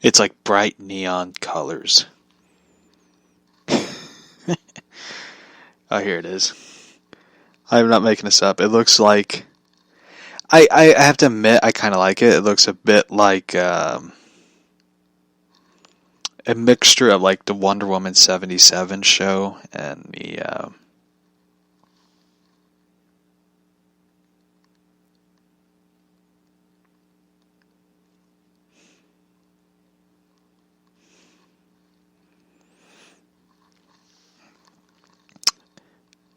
It's like bright neon colors. Oh, here it is. I'm not making this up. It looks like... I have to admit, I kind of like it. It looks a bit like a mixture of like the Wonder Woman 77 show and the...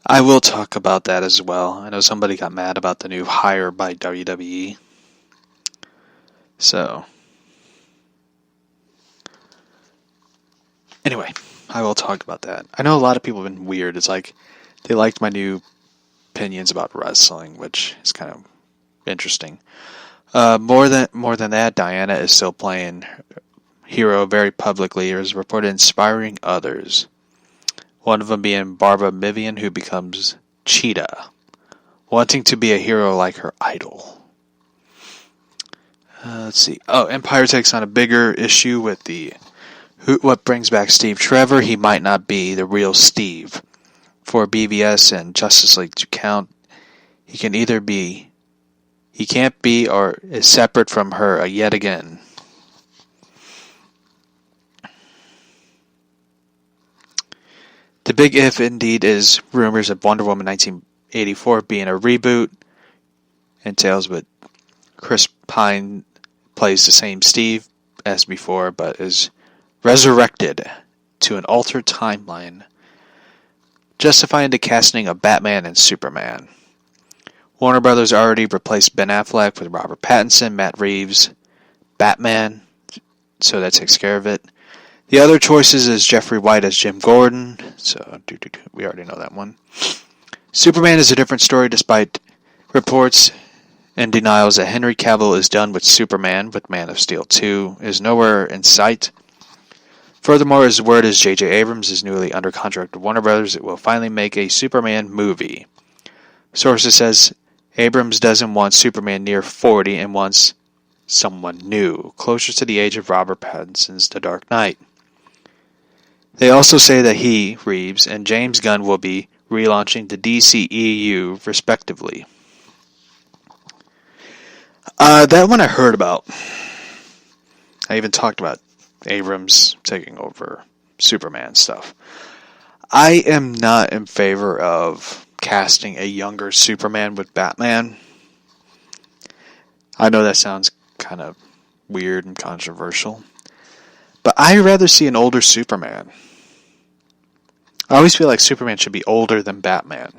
I will talk about that as well. I know somebody got mad about the new hire by WWE. So, anyway, I will talk about that. I know a lot of people have been weird. It's like they liked my new opinions about wrestling, which is kind of interesting. More than that, Diana is still playing hero very publicly, or is reported inspiring others. One of them being Barbara Mivian, who becomes Cheetah, wanting to be a hero like her idol. Let's see. Oh, Empire takes on a bigger issue with what brings back Steve Trevor. He might not be the real Steve. For BVS and Justice League to count, he can't be, or is separate from her yet again. The big if, indeed, is rumors of Wonder Woman 19 '84 being a reboot entails with Chris Pine plays the same Steve as before, but is resurrected to an altered timeline, justifying the casting of Batman and Superman. Warner Brothers already replaced Ben Affleck with Robert Pattinson, Matt Reeves, Batman, so that takes care of it. The other choices is Jeffrey White as Jim Gordon, so we already know that one. Superman is a different story despite reports and denials that Henry Cavill is done with Superman, with Man of Steel 2 is nowhere in sight. Furthermore, his word is J.J. Abrams is newly under contract with Warner Brothers. It will finally make a Superman movie. Sources says Abrams doesn't want Superman near 40 and wants someone new, closer to the age of Robert Pattinson's The Dark Knight. They also say that he, Reeves, and James Gunn will be relaunching the DCEU, respectively. That one I heard about. I even talked about Abrams taking over Superman stuff. I am not in favor of casting a younger Superman with Batman. I know that sounds kind of weird and controversial, but I'd rather see an older Superman. I always feel like Superman should be older than Batman.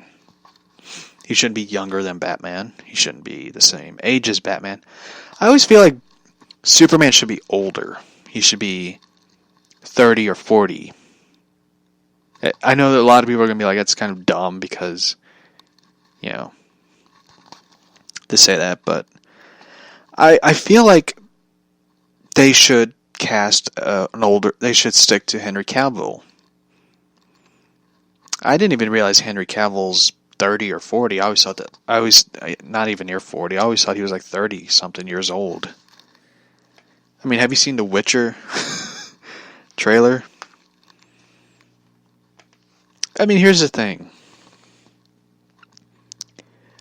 He shouldn't be younger than Batman. He shouldn't be the same age as Batman. I always feel like Superman should be older. He should be 30 or 40. I know that a lot of people are going to be like, that's kind of dumb because, to say that, but I feel like they should cast they should stick to Henry Cavill. I didn't even realize Henry Cavill's 30 or 40. I always thought not even near 40. I always thought he was like 30 something years old. I mean, have you seen The Witcher trailer? I mean, here's the thing.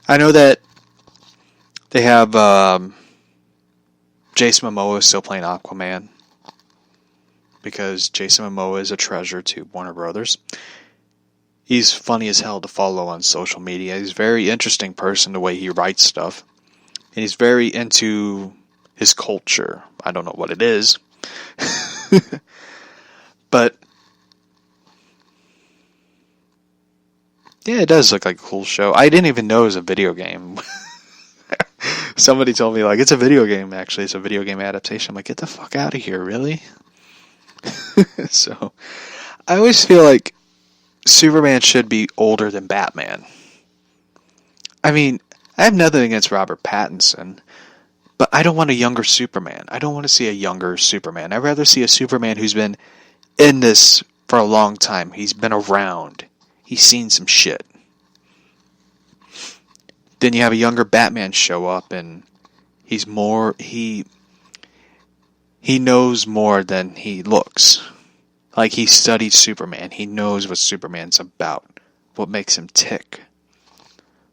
I know that they have Jason Momoa is still playing Aquaman because Jason Momoa is a treasure to Warner Brothers. He's funny as hell to follow on social media. He's a very interesting person, the way he writes stuff. And he's very into his culture. I don't know what it is. But yeah, it does look like a cool show. I didn't even know it was a video game. Somebody told me, like, it's a video game, actually. It's a video game adaptation. I'm like, get the fuck out of here, really? So, I always feel like Superman should be older than Batman. I mean, I have nothing against Robert Pattinson, but I don't want a younger Superman. I don't want to see a younger Superman. I'd rather see a Superman who's been in this for a long time. He's been around. He's seen some shit. Then you have a younger Batman show up and he's more, he knows more than he looks. Like, he studied Superman. He knows what Superman's about. What makes him tick.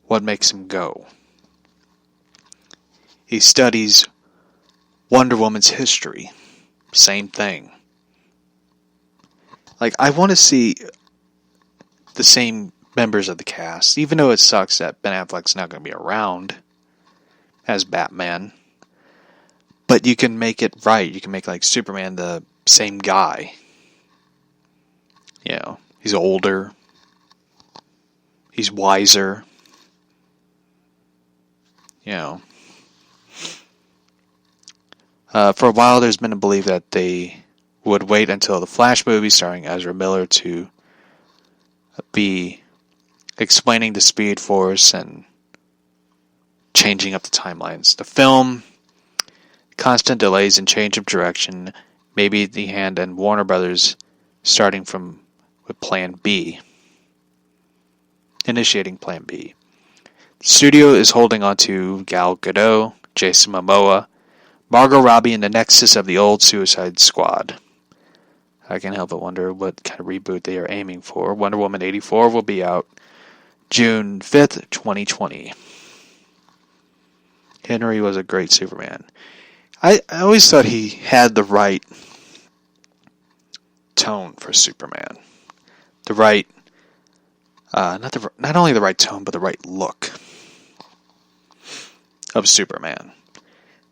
What makes him go. He studies Wonder Woman's history. Same thing. Like, I want to see the same members of the cast, even though it sucks that Ben Affleck's not going to be around as Batman. But you can make it right. You can make, like, Superman the same guy. He's older. He's wiser. For a while there's been a belief that they would wait until the Flash movie starring Ezra Miller to be explaining the Speed Force and changing up the timelines. The film, constant delays and change of direction, maybe the hand and Warner Brothers starting with Plan B. Initiating Plan B. The studio is holding on to Gal Gadot, Jason Momoa, Margot Robbie, and the nexus of the old Suicide Squad. I can't help but wonder what kind of reboot they are aiming for. Wonder Woman 84 will be out June 5th, 2020. Henry was a great Superman. I always thought he had the right tone for Superman. The right not only the right tone, but the right look of Superman.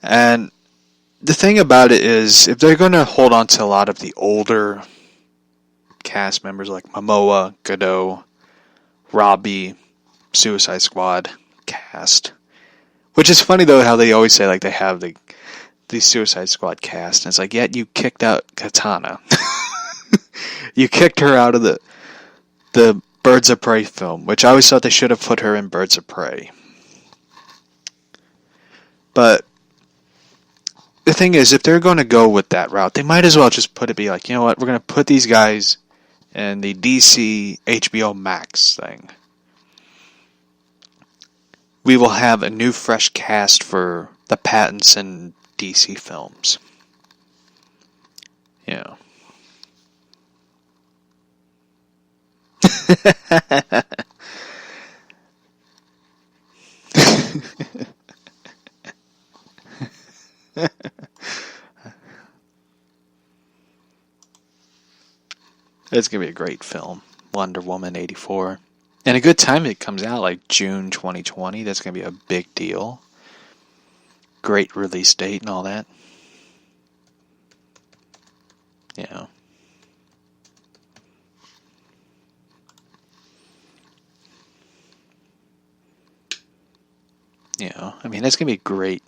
And the thing about it is, if they're going to hold on to a lot of the older cast members like Momoa, Godot, Robbie, Suicide Squad cast, which is funny though how they always say like they have the Suicide Squad cast, and it's like, yet you kicked out Katana. You kicked her out of the Birds of Prey film, which I always thought they should have put her in Birds of Prey. But the thing is, if they're going to go with that route, they might as well just be like, you know what, we're going to put these guys in the DC HBO Max thing. We will have a new fresh cast for the Pattinson DC films. Yeah. It's going to be a great film. Wonder Woman 84. And a good time it comes out, like June 2020. That's going to be a big deal. Great release date and all that. Yeah. Yeah, I mean, that's going to be great.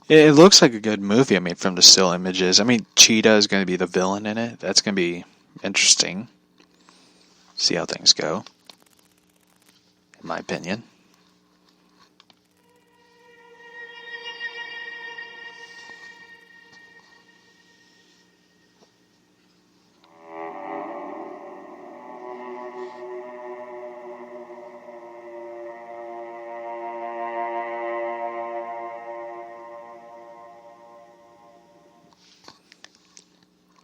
It looks like a good movie, I mean, from the still images. I mean, Cheetah is going to be the villain in it. That's going to be interesting. See how things go, in my opinion.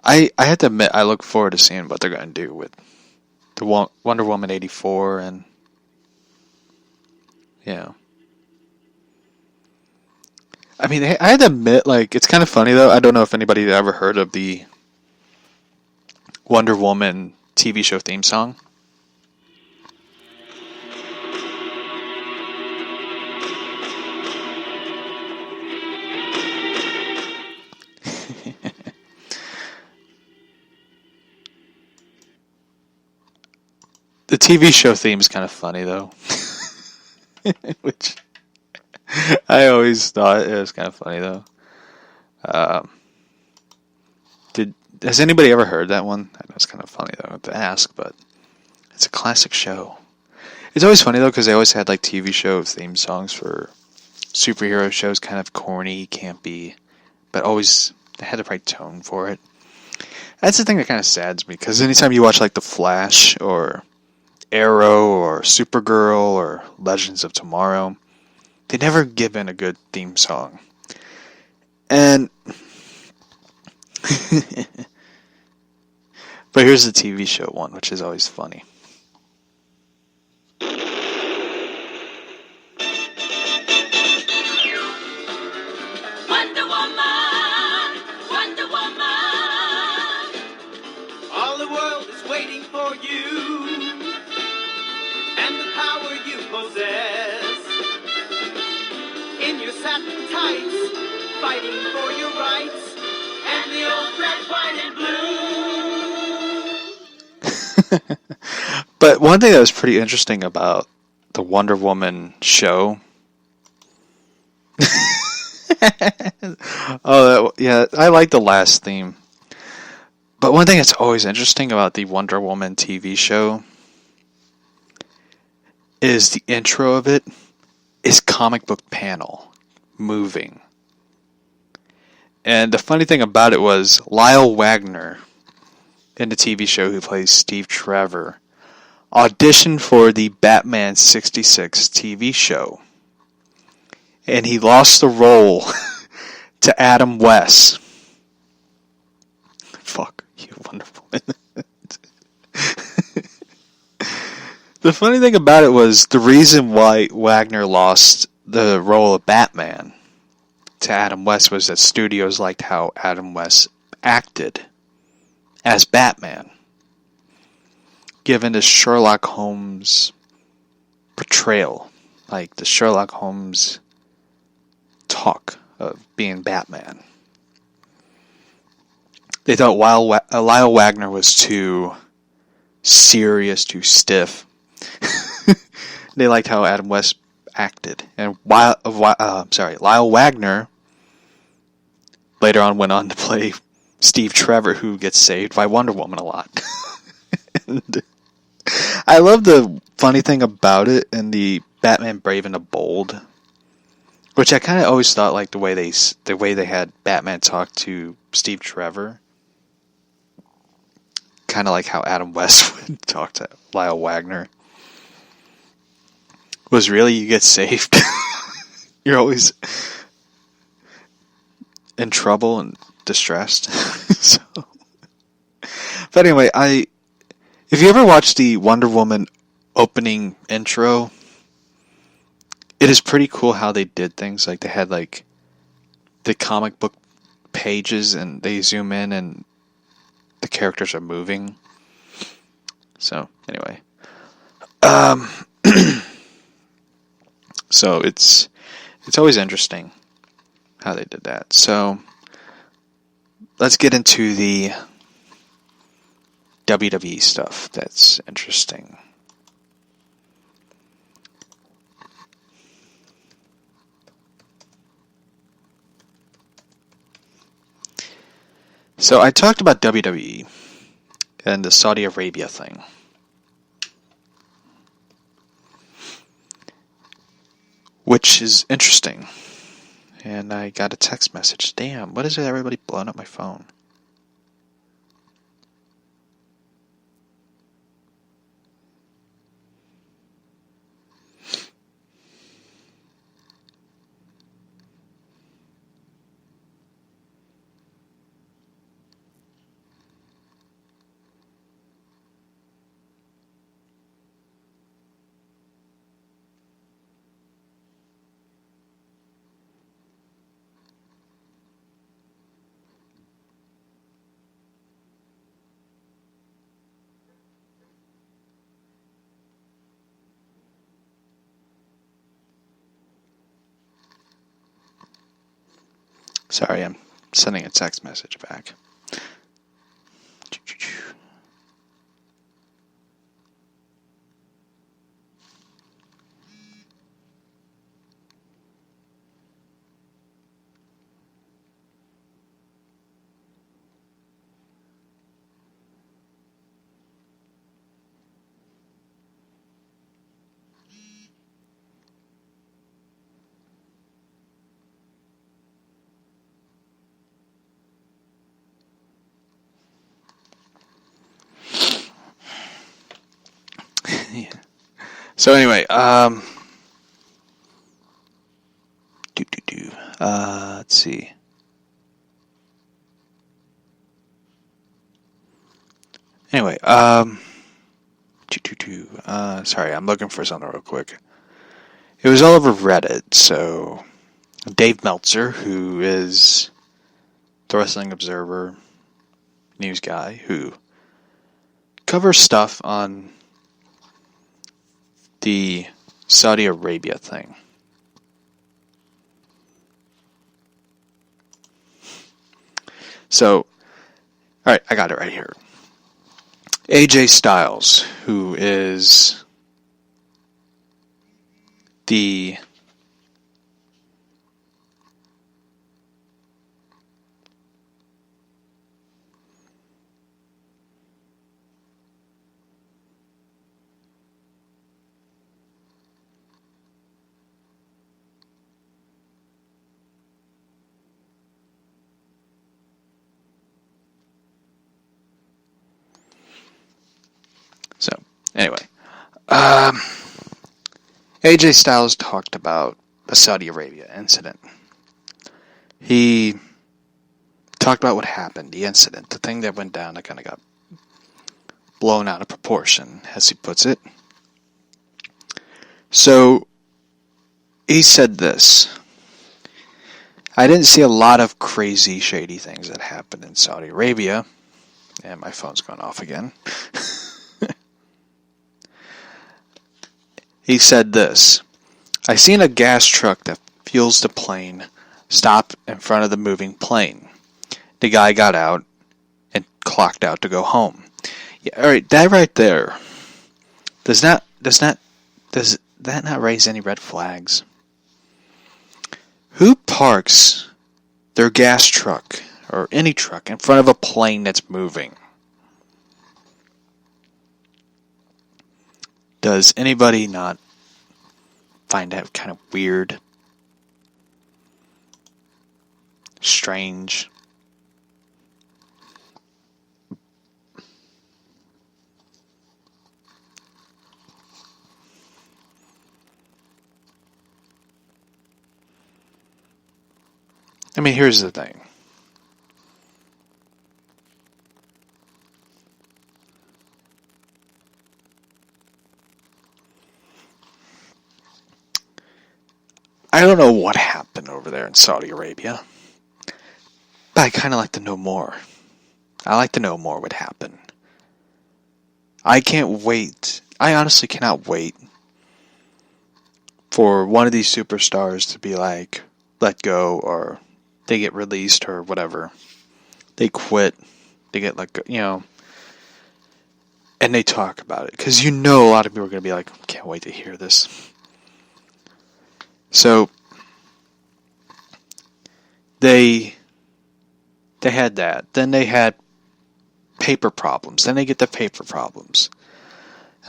I have to admit, I look forward to seeing what they're going to do with the Wonder Woman 84 and, yeah. I mean, I had to admit, like, it's kind of funny, though. I don't know if anybody ever heard of the Wonder Woman TV show theme song. The TV show theme is kind of funny, though. Which I always thought it was kind of funny, though. Has anybody ever heard that one? I know it's kind of funny, though, to ask, but it's a classic show. It's always funny, though, because they always had, like, TV show theme songs for superhero shows, kind of corny, campy, but always they had the right tone for it. That's the thing that kind of saddens me, because anytime you watch, like, The Flash, or Arrow, or Supergirl, or Legends of Tomorrow, they never give in a good theme song. And but here's the TV show one, which is always funny. Wonder Woman, Wonder Woman, all the world is waiting for you and the power you possess. In your satin tights, fighting for your rights, and the old red, white, and blue. But one thing that was pretty interesting about the Wonder Woman show. Yeah, I like the last theme. But one thing that's always interesting about the Wonder Woman TV show is the intro of it is comic book panel moving. And the funny thing about it was Lyle Wagner in the TV show, who plays Steve Trevor, auditioned for the Batman 66 TV show. And he lost the role to Adam West. Fuck you, Wonder Woman. The funny thing about it was the reason why Wagner lost the role of Batman to Adam West was that studios liked how Adam West acted as Batman, given the Sherlock Holmes portrayal, like the Sherlock Holmes talk of being Batman. They thought Lyle Wagner was too serious, too stiff. They liked how Adam West acted, and Lyle Wagner later on went on to play Steve Trevor, who gets saved by Wonder Woman a lot. And I love the funny thing about it in the Batman Brave and the Bold, which I kind of always thought, like the way they had Batman talk to Steve Trevor, kind of like how Adam West would talk to Lyle Wagner, was really, you get saved. You're always in trouble and distressed. So, but anyway, if you ever watched the Wonder Woman opening intro, it is pretty cool how they did things. Like, they had like the comic book pages, and they zoom in and the characters are moving. So anyway, so it's always interesting how they did that. So let's get into the WWE stuff that's interesting. So I talked about WWE and the Saudi Arabia thing. Which is interesting. And I got a text message. Damn, what is it, everybody blowing up my phone? Sorry, I'm sending a text message back. Yeah. So anyway, let's see. Anyway, sorry, I'm looking for something real quick. It was all over Reddit, so Dave Meltzer, who is the Wrestling Observer news guy, who covers stuff on the Saudi Arabia thing. So, alright, I got it right here. AJ Styles, who is the Anyway, AJ Styles talked about the Saudi Arabia incident. He talked about what happened, the incident, the thing that went down that kind of got blown out of proportion, as he puts it. So, he said this: I didn't see a lot of crazy, shady things that happened in Saudi Arabia. And my phone's going off again. He said this: I seen a gas truck that fuels the plane stop in front of the moving plane. The guy got out and clocked out to go home. Yeah, alright, that right there. Does that not raise any red flags? Who parks their gas truck or any truck in front of a plane that's moving? Does anybody not find that kind of weird? Strange? I mean, here's the thing. I don't know what happened over there in Saudi Arabia, but I kind of like to know more. I like to know more what happened. I can't wait. I honestly cannot wait for one of these superstars to be like, let go, or they get released, or whatever. They quit. They get let go, and they talk about it. Because a lot of people are going to be like, can't wait to hear this. So, they had that. Then they had paper problems. Then they get the paper problems,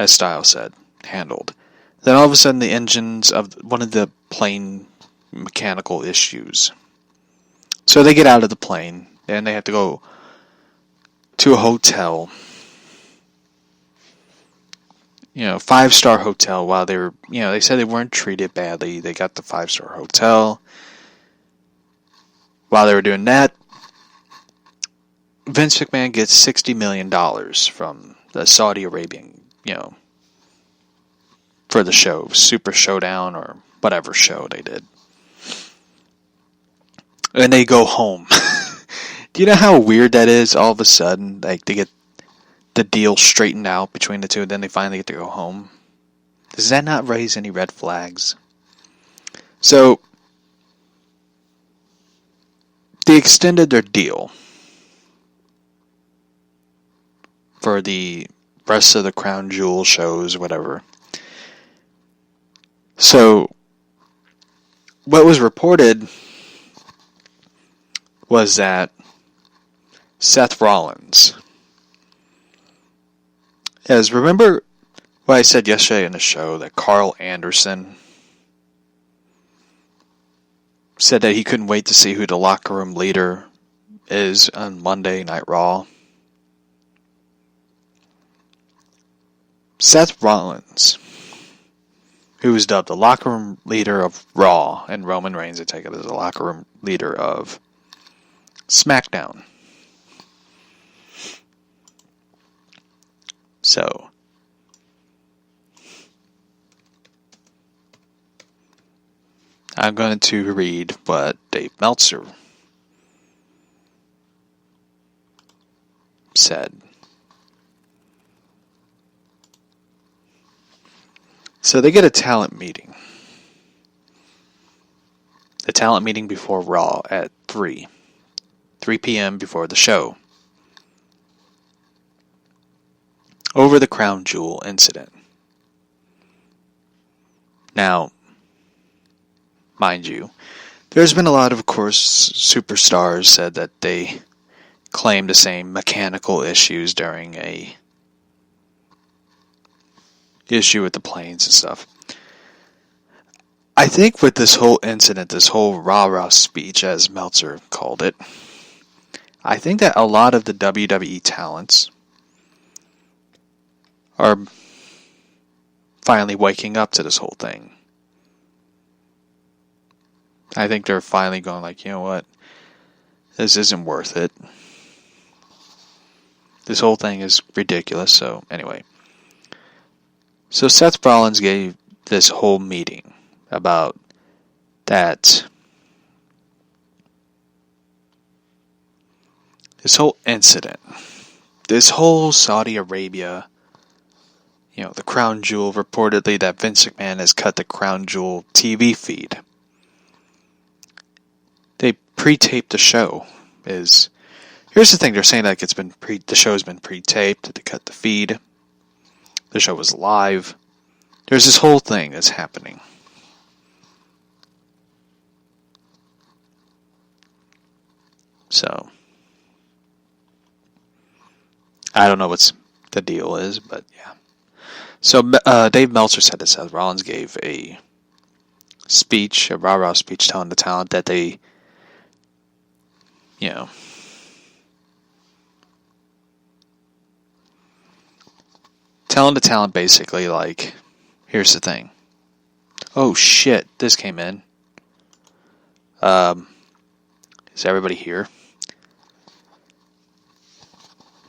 as Styles said, handled. Then all of a sudden the engines of one of the plane mechanical issues. So they get out of the plane, and they have to go to a hotel. 5-star hotel, while they were, they said they weren't treated badly. They got the 5-star hotel. While they were doing that, Vince McMahon gets $60 million from the Saudi Arabian, for the show, Super Showdown, or whatever show they did. And they go home. Do you know how weird that is? All of a sudden, like, they get the deal straightened out between the two, and then they finally get to go home. Does that not raise any red flags? So, they extended their deal for the rest of the Crown Jewel shows, whatever. So, what was reported was that Seth Rollins, remember what I said yesterday in the show, that Carl Anderson said that he couldn't wait to see who the locker room leader is on Monday Night Raw? Seth Rollins, who was dubbed the locker room leader of Raw, and Roman Reigns would take it as the locker room leader of SmackDown. So, I'm going to read what Dave Meltzer said. So they get a talent meeting. A talent meeting before Raw at 3 p.m. before the show, over the Crown Jewel incident. Now, mind you, there's been a lot of course, superstars said that they claimed the same mechanical issues during a issue with the planes and stuff. I think with this whole incident, this whole rah-rah speech, as Meltzer called it, I think that a lot of the WWE talents are finally waking up to this whole thing. I think they're finally going like, you know what? This isn't worth it. This whole thing is ridiculous. So, anyway. So, Seth Rollins gave this whole meeting about that. This whole incident this whole Saudi Arabia, the Crown Jewel, reportedly that Vince McMahon has cut the Crown Jewel TV feed. They pre-taped the show. Here's the thing, they're saying like the show's been pre-taped, they cut the feed. The show was live. There's this whole thing that's happening. So, I don't know what the deal is, but yeah. So, Dave Meltzer said that Seth Rollins gave a speech, a rah-rah speech telling the talent that they, telling the talent basically like, here's the thing. Oh shit, this came in. Is everybody here?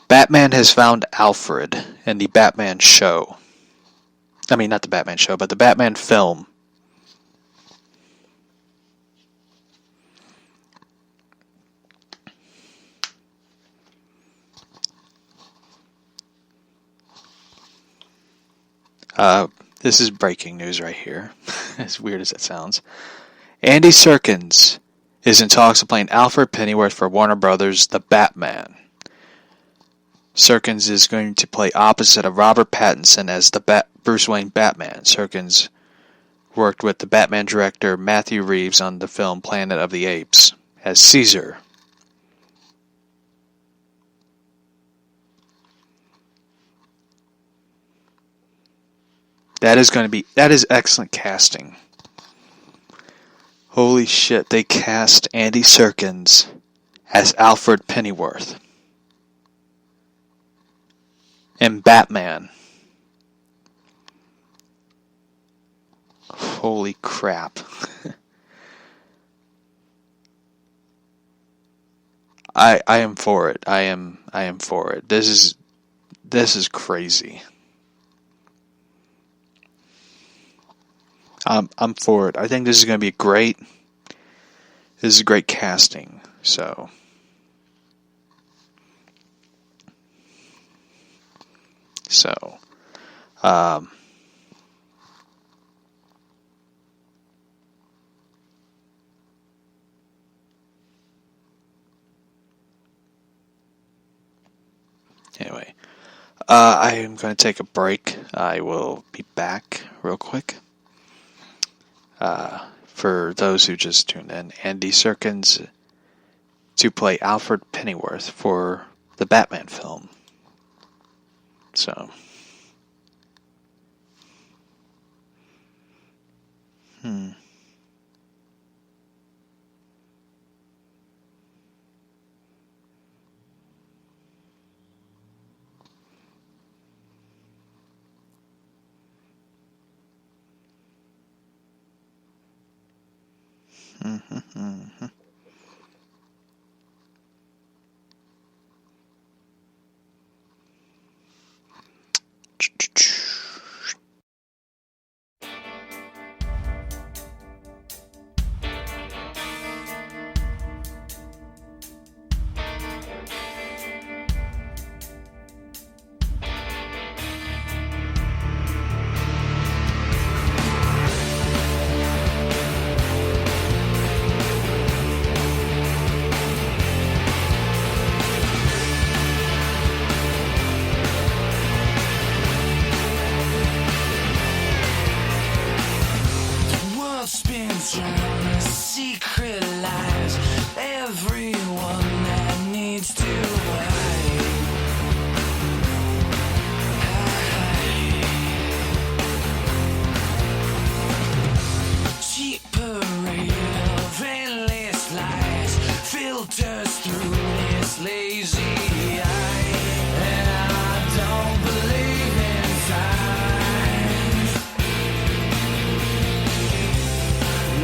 Batman has found Alfred in the Batman show. I mean, not the Batman show, but the Batman film. This is breaking news right here. As weird as it sounds. Andy Serkins is in talks of playing Alfred Pennyworth for Warner Brothers' The Batman. Serkins is going to play opposite of Robert Pattinson as the Bruce Wayne Batman. Serkins worked with the Batman director Matthew Reeves on the film Planet of the Apes as Caesar. That is excellent casting. Holy shit, they cast Andy Serkins as Alfred Pennyworth in Batman. Holy crap. I am for it. I am for it. This is crazy. I'm for it. I think this is going to be great. This is great casting. So, anyway, I am going to take a break. I will be back real quick. For those who just tuned in, Andy Serkins to play Alfred Pennyworth for the Batman film. So,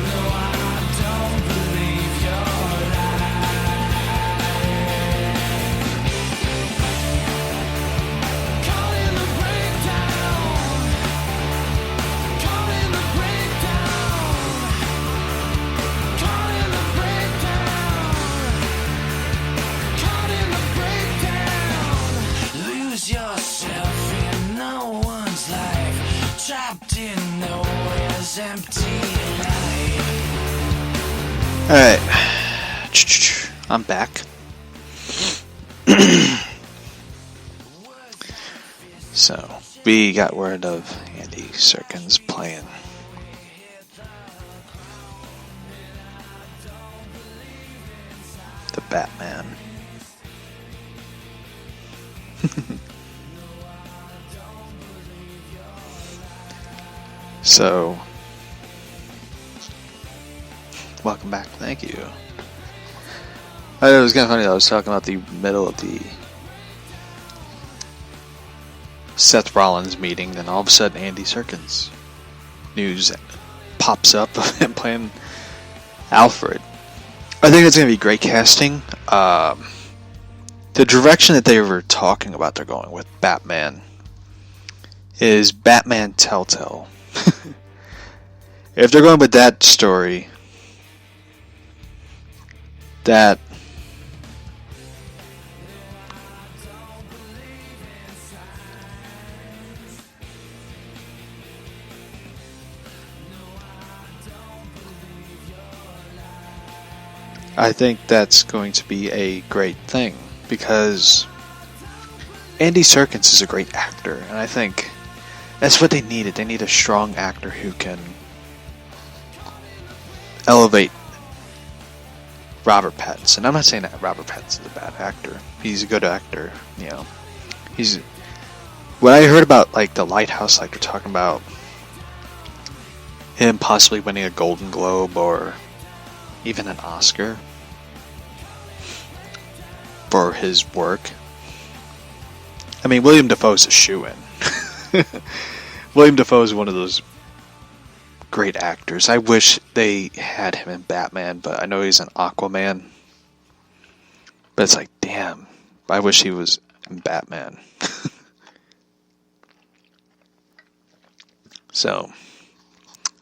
No, I don't believe you're Alright. I'm back. So, we got word of Andy Serkins playing the Batman. So, welcome back. Thank you. It was kind of funny. I was talking about the middle of the Seth Rollins meeting, then all of a sudden Andy Serkins news pops up of him playing Alfred. I think it's going to be great casting. The direction that they were talking about they're going with Batman is Batman Telltale. If they're going with that story, that I think that's going to be a great thing, because Andy Serkins is a great actor, and I think that's what they needed. They need a strong actor who can elevate Robert Pattinson. I'm not saying that Robert Pattinson's a bad actor. He's a good actor, you know. When I heard about like The Lighthouse, like they're talking about him possibly winning a Golden Globe or even an Oscar for his work. I mean, William Dafoe's a shoo-in. William Dafoe is one of those great actors. I wish they had him in Batman, but I know he's an Aquaman. But it's like, damn, I wish he was in Batman. So,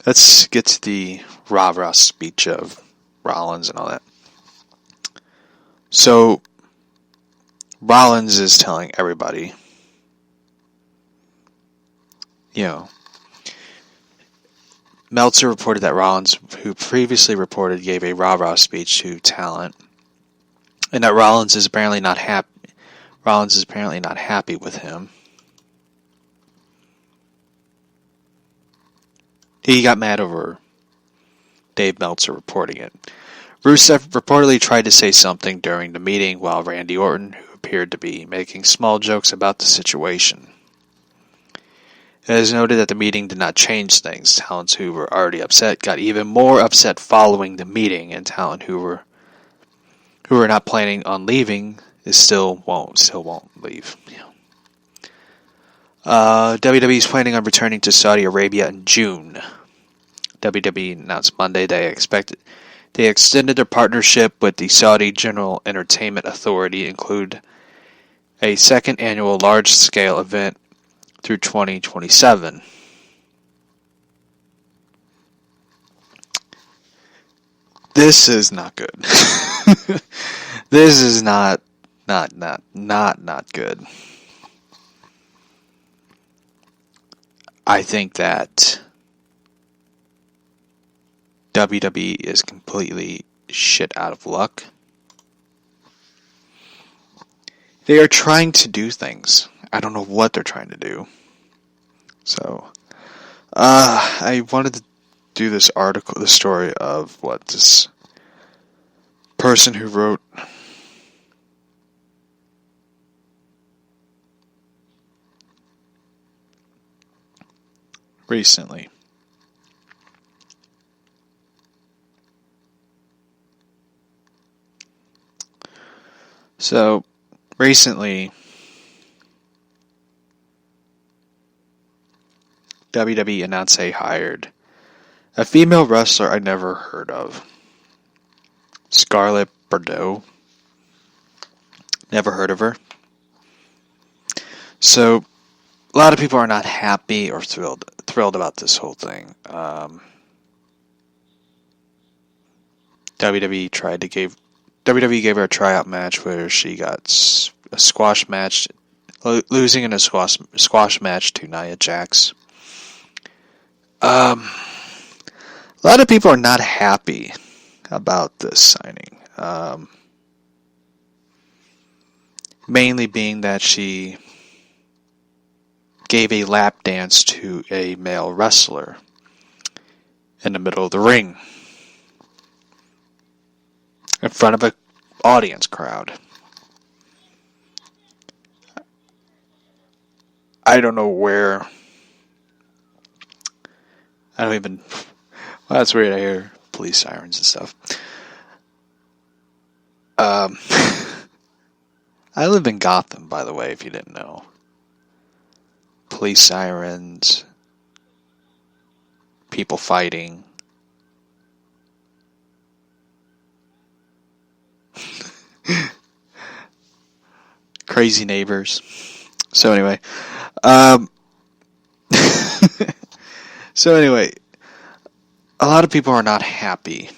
let's get to the rah-rah speech of Rollins and all that. So, Rollins is telling everybody, you know, Meltzer reported that Rollins, who previously reported, gave a rah-rah speech to talent, and that Rollins is apparently not happy with him. He got mad over Dave Meltzer reporting it. Rusev reportedly tried to say something during the meeting, while Randy Orton, who appeared to be making small jokes about the situation. It is noted that the meeting did not change things. Talents who were already upset got even more upset following the meeting, and talent who were not planning on leaving still won't leave. WWE is planning on returning to Saudi Arabia in June. WWE announced Monday they extended their partnership with the Saudi General Entertainment Authority, include a second annual large-scale event through 2027. This is not good. This is not good. I think that WWE is completely shit out of luck. They are trying to do things. I don't know what they're trying to do. So, I wanted to do this article, the story of what this person who wrote recently. So, recently, WWE announced they hired a female wrestler I never heard of, Scarlett Bordeaux. Never heard of her. So, a lot of people are not happy or thrilled about this whole thing. WWE gave her a tryout match where she got a squash match, losing in a squash match to Nia Jax. A lot of people are not happy about this signing. Mainly being that she gave a lap dance to a male wrestler in the middle of the ring in front of an audience crowd. I don't know where. I don't even. Well, that's weird. I hear police sirens and stuff. I live in Gotham, by the way, if you didn't know. Police sirens, people fighting. Crazy neighbors. So anyway, a lot of people are not happy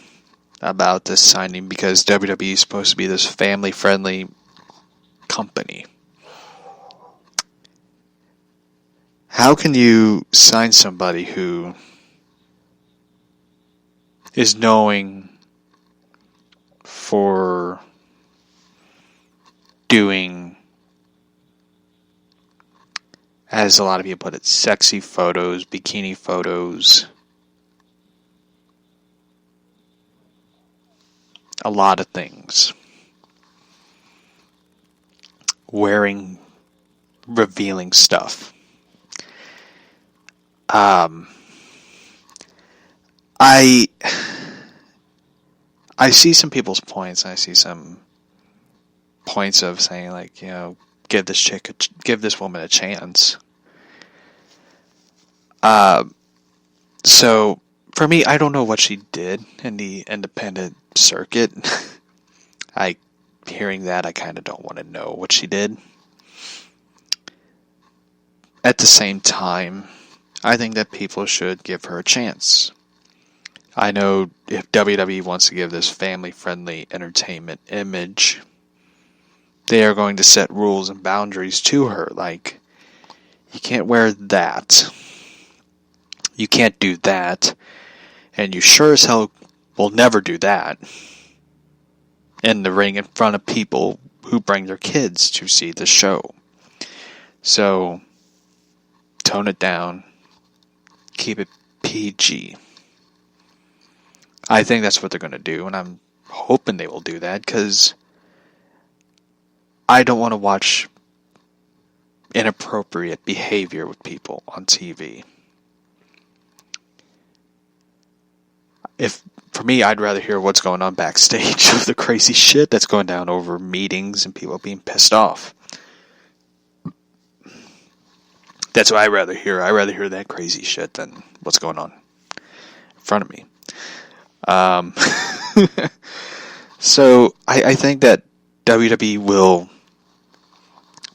about this signing because WWE is supposed to be this family-friendly company. How can you sign somebody who is knowing for doing, as a lot of people put it, sexy photos, bikini photos, a lot of things, wearing revealing stuff. I see some people's points, and I see some points of saying, like, you know, give this woman a chance. So for me, I don't know what she did in the independent circuit. Hearing that, I kind of don't want to know what she did. At the same time, I think that people should give her a chance. I know if WWE wants to give this family-friendly entertainment image, they are going to set rules and boundaries to her. Like, you can't wear that. You can't do that. And you sure as hell will never do that in the ring in front of people who bring their kids to see the show. So, tone it down. Keep it PG. I think that's what they're going to do, and I'm hoping they will do that, because I don't want to watch inappropriate behavior with people on TV. For me, I'd rather hear what's going on backstage of the crazy shit that's going down over meetings and people being pissed off. That's what I'd rather hear. I'd rather hear that crazy shit than what's going on in front of me. So I think that WWE will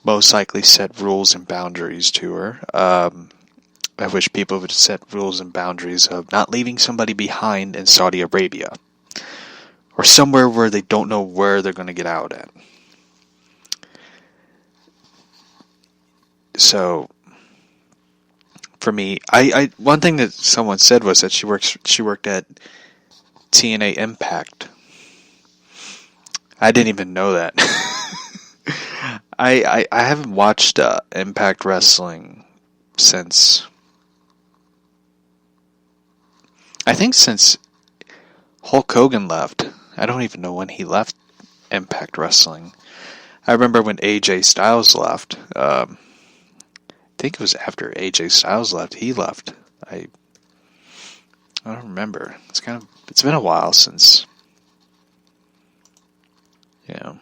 most likely set rules and boundaries to her. I wish people would set rules and boundaries of not leaving somebody behind in Saudi Arabia, or somewhere where they don't know where they're going to get out at. So, for me, I one thing that someone said was that she worked at TNA Impact. I didn't even know that. I haven't watched Impact Wrestling since Hulk Hogan left. I don't even know when he left Impact Wrestling. I remember when AJ Styles left. I think it was after AJ Styles left. He left. I don't remember. It's been a while since. Yeah.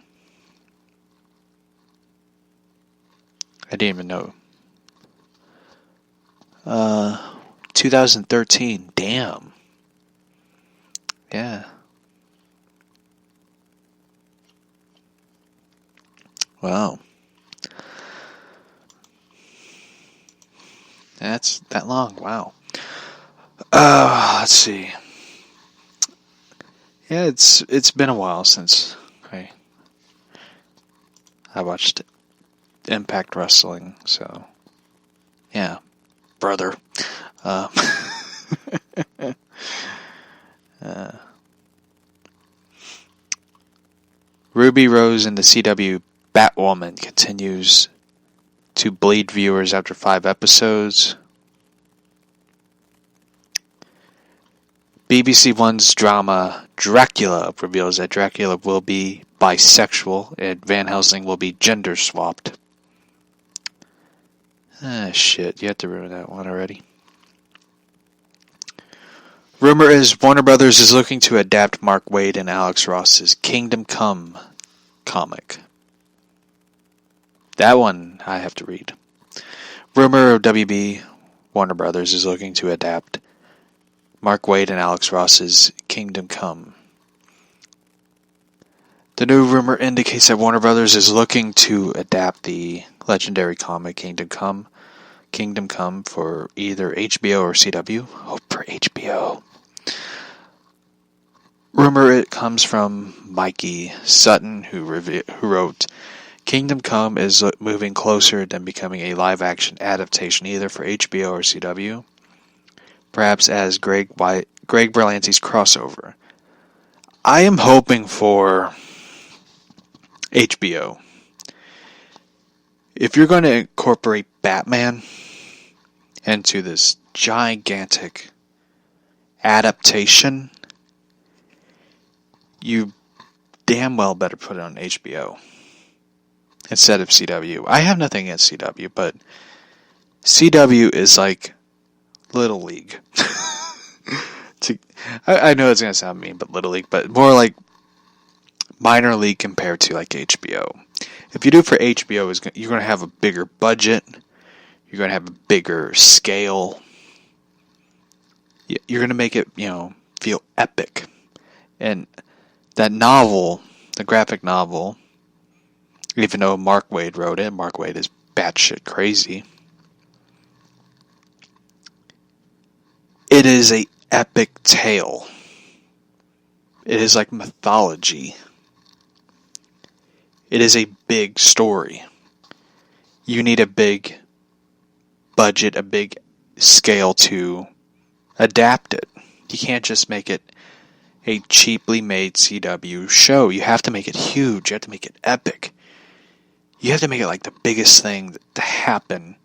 I didn't even know. 2013. Damn. Yeah. Wow. That's that long. Wow. Let's see. Yeah, it's been a while since I watched Impact Wrestling, so yeah, brother. Ruby Rose in the CW Batwoman continues to bleed viewers after 5 episodes. BBC One's drama Dracula reveals that Dracula will be bisexual and Van Helsing will be gender swapped. Shit, you have to ruin that one already. Rumor is Warner Brothers is looking to adapt Mark Waid and Alex Ross's Kingdom Come comic. That one I have to read. Rumor of WB Warner Brothers is looking to adapt Mark Waid and Alex Ross's Kingdom Come. The new rumor indicates that Warner Brothers is looking to adapt the legendary comic Kingdom Come for either HBO or CW. Hope for HBO. Rumor it comes from Mikey Sutton, who wrote, Kingdom Come is moving closer than becoming a live-action adaptation either for HBO or CW, perhaps as Greg Berlanti's crossover. I am hoping for HBO. If you're going to incorporate Batman into this gigantic adaptation, you damn well better put it on HBO instead of CW. I have nothing against CW, but CW is like Little League. I know it's going to sound mean, but Little League, but more like minor league compared to like HBO. If you do it for HBO, you're going to have a bigger budget. You're going to have a bigger scale. You're going to make it, feel epic. And that novel, the graphic novel, even though Mark Waid wrote it, Mark Waid is batshit crazy. It is a epic tale. It is like mythology. It is a big story. You need a big budget, a big scale to adapt it. You can't just make it a cheaply made CW show. You have to make it huge. You have to make it epic. You have to make it like the biggest thing to happen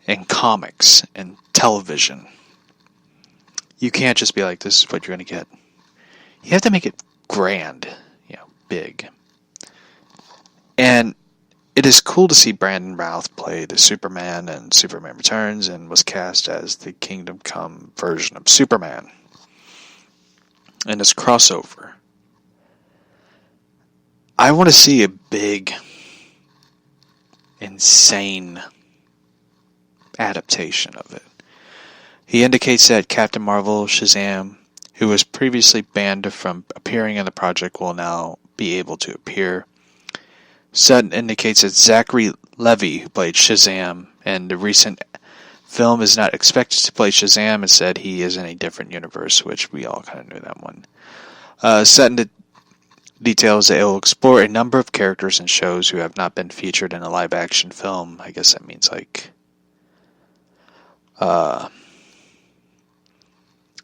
in comics and television. You can't just be like, this is what you're going to get. You have to make it grand, big. And it is cool to see Brandon Routh play the Superman in Superman Returns and was cast as the Kingdom Come version of Superman in this crossover. I want to see a big, insane adaptation of it. He indicates that Captain Marvel, Shazam, who was previously banned from appearing in the project, will now be able to appear. Sutton indicates that Zachary Levi, who played Shazam in the recent film, is not expected to play Shazam. Instead, he is in a different universe, which we all kind of knew that one. Sutton details that it will explore a number of characters and shows who have not been featured in a live-action film. I guess that means like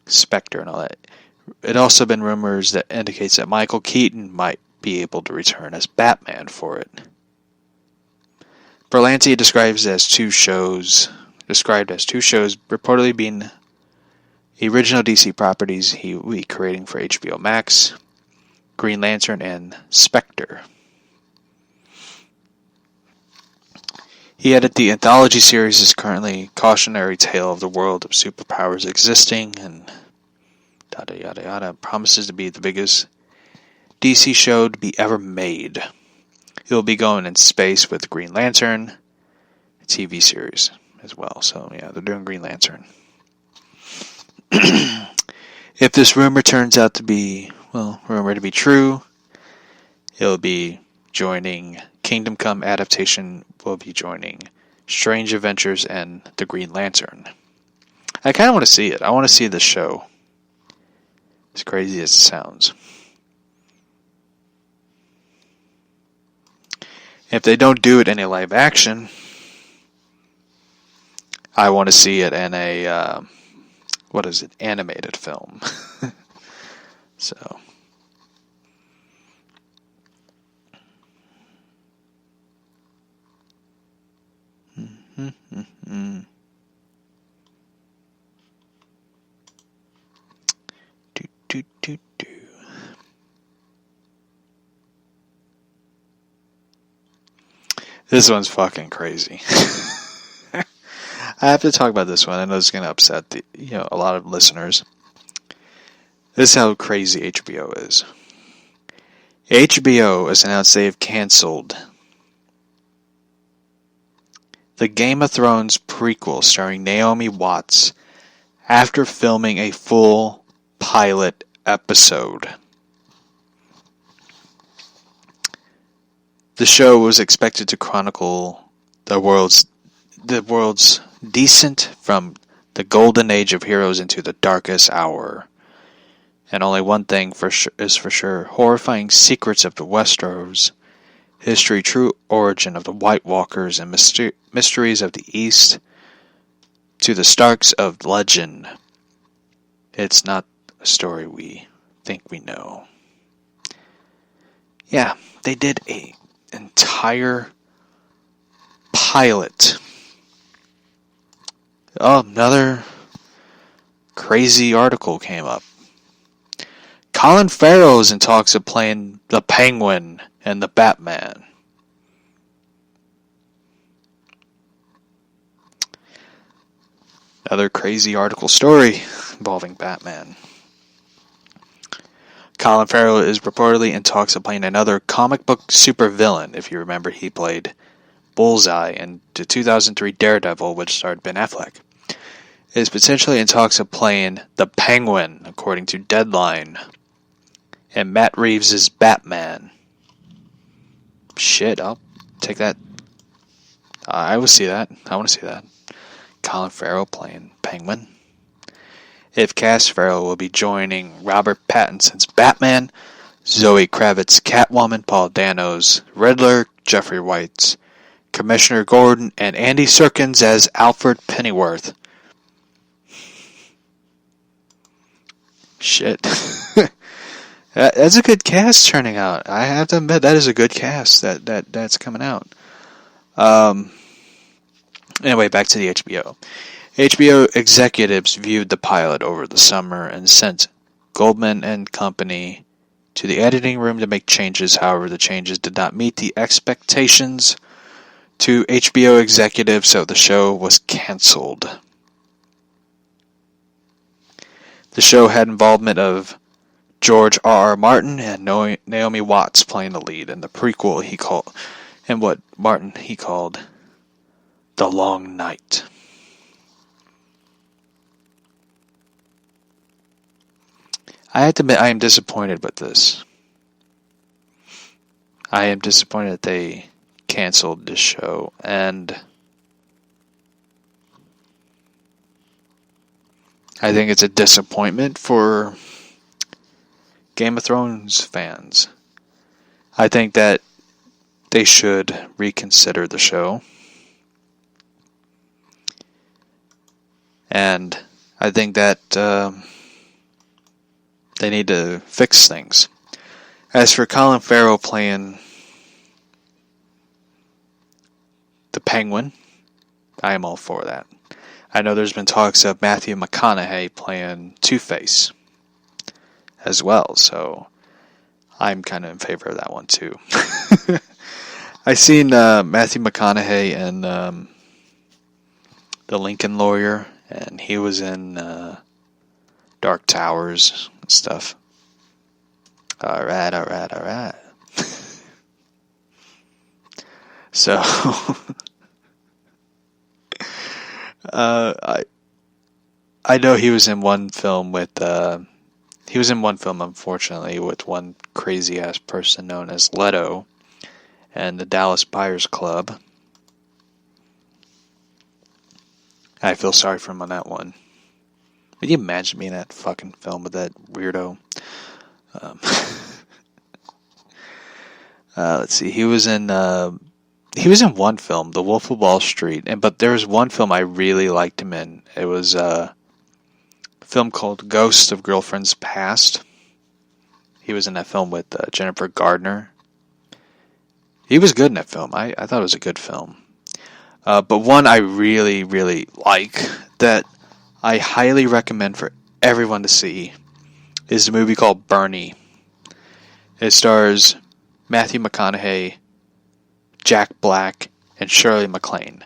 Spectre and all that. It also been rumors that indicates that Michael Keaton might be able to return as Batman for it. Berlanti described as two shows reportedly being the original DC properties he will be creating for HBO Max, Green Lantern, and Spectre. He added the anthology series is currently a cautionary tale of the world of superpowers existing and yada yada yada. Promises to be the biggest DC show to be ever made. It will be going in space with Green Lantern, a TV series as well. So yeah, they're doing Green Lantern. If this rumor turns out to be, rumored to be true, it'll be joining Kingdom Come adaptation, will be joining Strange Adventures and the Green Lantern. I kind of want to see it. I want to see this show. As crazy as it sounds. If they don't do it in a live action, I want to see it in a, animated film. So. This one's fucking crazy. I have to talk about this one. I know it's going to upset a lot of listeners. This is how crazy HBO is. HBO has announced they have canceled the Game of Thrones prequel starring Naomi Watts after filming a full pilot episode. The show was expected to chronicle the world's descent from the golden age of heroes into the darkest hour. And only one thing is for sure: horrifying secrets of the Westeros history, true origin of the White Walkers, and mysteries of the East to the Starks of legend. It's not a story we think we know. Yeah, they did an entire pilot. Oh, another crazy article came up. Colin Farrell is in talks of playing the Penguin and the Batman. Another crazy article story involving Batman. Colin Farrell is reportedly in talks of playing another comic book supervillain. If you remember, he played Bullseye in the 2003 Daredevil, which starred Ben Affleck. Is potentially in talks of playing the Penguin, according to Deadline, and Matt Reeves' Batman. Shit, I'll take that. I will see that. I want to see that. Colin Farrell playing Penguin. If cast, Farrell will be joining Robert Pattinson's Batman, Zoe Kravitz's Catwoman, Paul Dano's Riddler, Jeffrey Wright's Commissioner Gordon, and Andy Serkis as Alfred Pennyworth. Shit. That's a good cast turning out. I have to admit, that is a good cast that's coming out. Anyway, back to the HBO. HBO executives viewed the pilot over the summer and sent Goldman and Company to the editing room to make changes. However, the changes did not meet the expectations to HBO executives, so the show was canceled. The show had involvement of George R.R. Martin and Naomi Watts playing the lead in the prequel he called The Long Night. I have to admit, I am disappointed with this. I am disappointed that they canceled this show, and I think it's a disappointment for Game of Thrones fans. I think that they should reconsider the show. And I think that they need to fix things. As for Colin Farrell playing the Penguin, I am all for that. I know there's been talks of Matthew McConaughey playing Two-Face as well, so I'm kind of in favor of that one too. I seen Matthew McConaughey in The Lincoln Lawyer, and he was in Dark Towers and stuff. Alright. So, I know he was in one film with, unfortunately, with one crazy-ass person known as Leto and the Dallas Buyers Club. I feel sorry for him on that one. Can you imagine me in that fucking film with that weirdo? Let's see. He was in one film, The Wolf of Wall Street, but there was one film I really liked him in. It was a film called Ghost of Girlfriend's Past. He was in that film with Jennifer Gardner. He was good in that film. I thought it was a good film. But one I really, really like that I highly recommend for everyone to see is a movie called Bernie. It stars Matthew McConaughey, Jack Black, and Shirley MacLaine.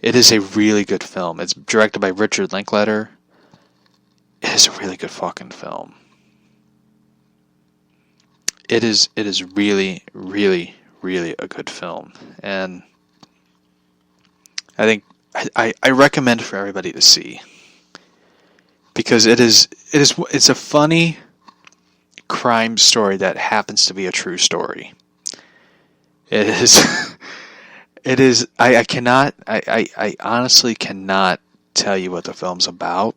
It is a really good film. It's directed by Richard Linklater. It is a really good fucking film. It is really, really, really a good film. And I think I recommend for everybody to see. Because it's a funny crime story that happens to be a true story. It is I honestly cannot tell you what the film's about.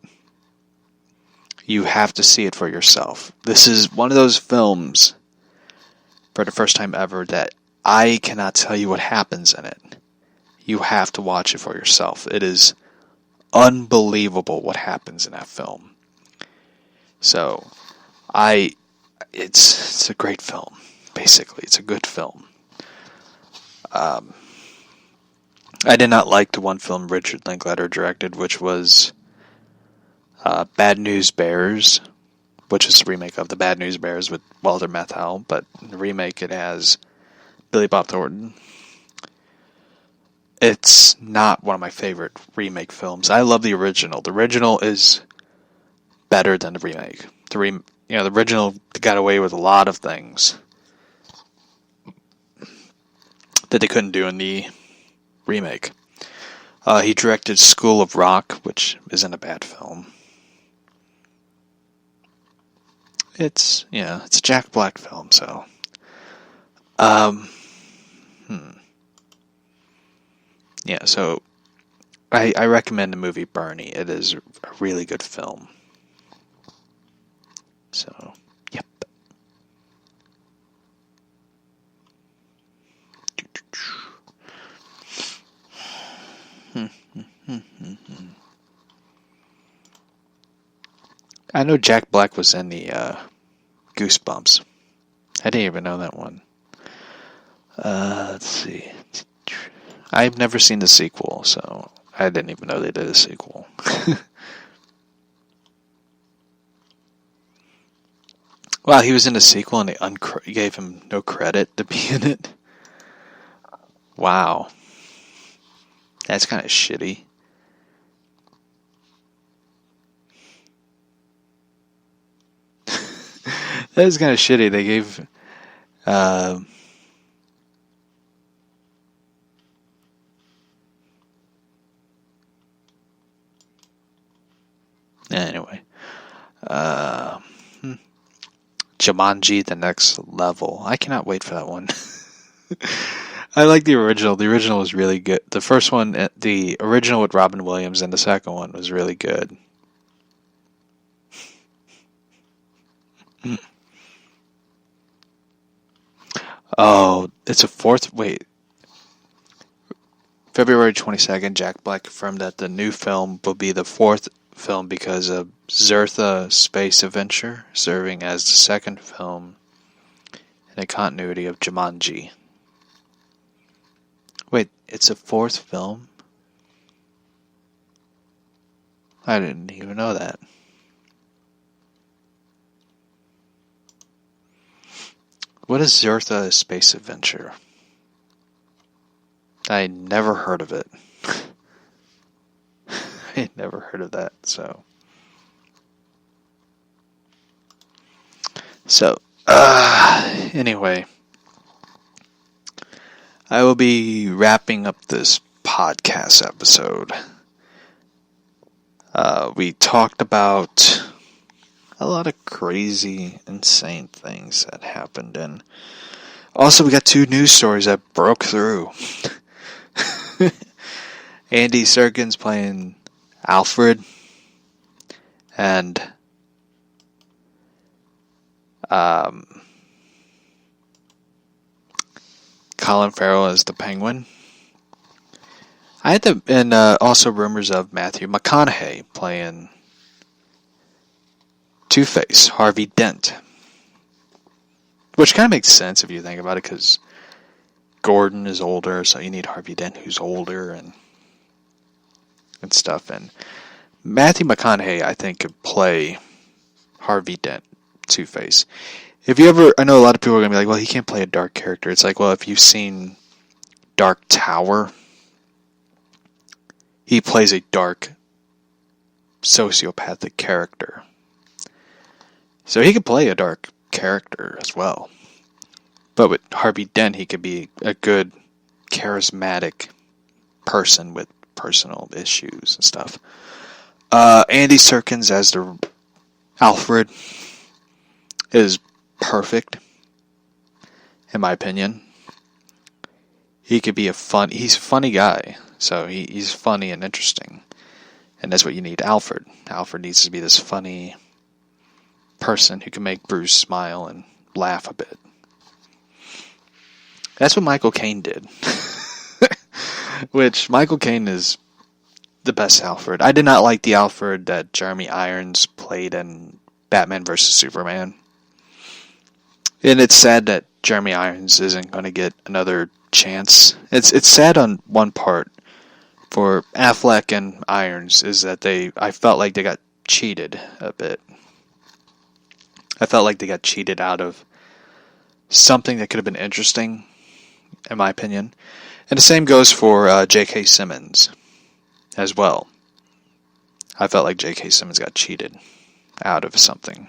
You have to see it for yourself. This is one of those films, for the first time ever, that I cannot tell you what happens in it. You have to watch it for yourself. It is unbelievable what happens in that film. So, it's a great film. Basically, it's a good film. I did not like the one film Richard Linklater directed, which was Bad News Bears, which is a remake of the Bad News Bears with Walter Matthau, but in the remake it has Billy Bob Thornton. It's not one of my favorite remake films. I love the original. The original is better than the remake. The original got away with a lot of things that they couldn't do in the remake. He directed School of Rock, which isn't a bad film. It's a Jack Black film, so. Yeah, so I recommend the movie Bernie. It is a really good film. So, yep. I know Jack Black was in the Goosebumps. I didn't even know that one. Let's see. I've never seen the sequel, so I didn't even know they did a sequel. Wow, he was in the sequel and they gave him no credit to be in it? Wow. That's kind of shitty. That is kind of shitty. They gave... Anyway. Jumanji: The Next Level. I cannot wait for that one. I like the original. The original was really good. The first one, the original with Robin Williams, and the second one was really good. Oh, it's a fourth... Wait. February 22nd, Jack Black confirmed that the new film will be the fourth film because of Zertha Space Adventure, serving as the second film in a continuity of Jumanji. Wait, it's a fourth film? I didn't even know that. What is Zertha Space Adventure? I never heard of it. I never heard of that, so. Anyway. I will be wrapping up this podcast episode. We talked about a lot of crazy, insane things that happened, and also we got 2 news stories that broke through. Andy Serkis playing Alfred, and Colin Farrell as the Penguin. And also rumors of Matthew McConaughey playing Two-Face, Harvey Dent. Which kind of makes sense if you think about it, because Gordon is older, so you need Harvey Dent who's older and stuff. And Matthew McConaughey, I think, could play Harvey Dent, Two-Face. If you ever, I know a lot of people are going to be like, well, he can't play a dark character. It's like, well, if you've seen Dark Tower, he plays a dark, sociopathic character. So he could play a dark character as well. But with Harvey Dent, he could be a good, charismatic person with personal issues and stuff. Andy Serkis as the Alfred is perfect, in my opinion. He could be he's a funny guy, so he's funny and interesting. And that's what you need, Alfred. Alfred needs to be this funny person who can make Bruce smile and laugh a bit. That's what Michael Caine did. Which, Michael Caine is the best Alfred. I did not like the Alfred that Jeremy Irons played in Batman vs. Superman. And it's sad that Jeremy Irons isn't going to get another chance. It's sad on one part for Affleck and Irons is that I felt like they got cheated a bit. I felt like they got cheated out of something that could have been interesting, in my opinion. And the same goes for J.K. Simmons as well. I felt like J.K. Simmons got cheated out of something.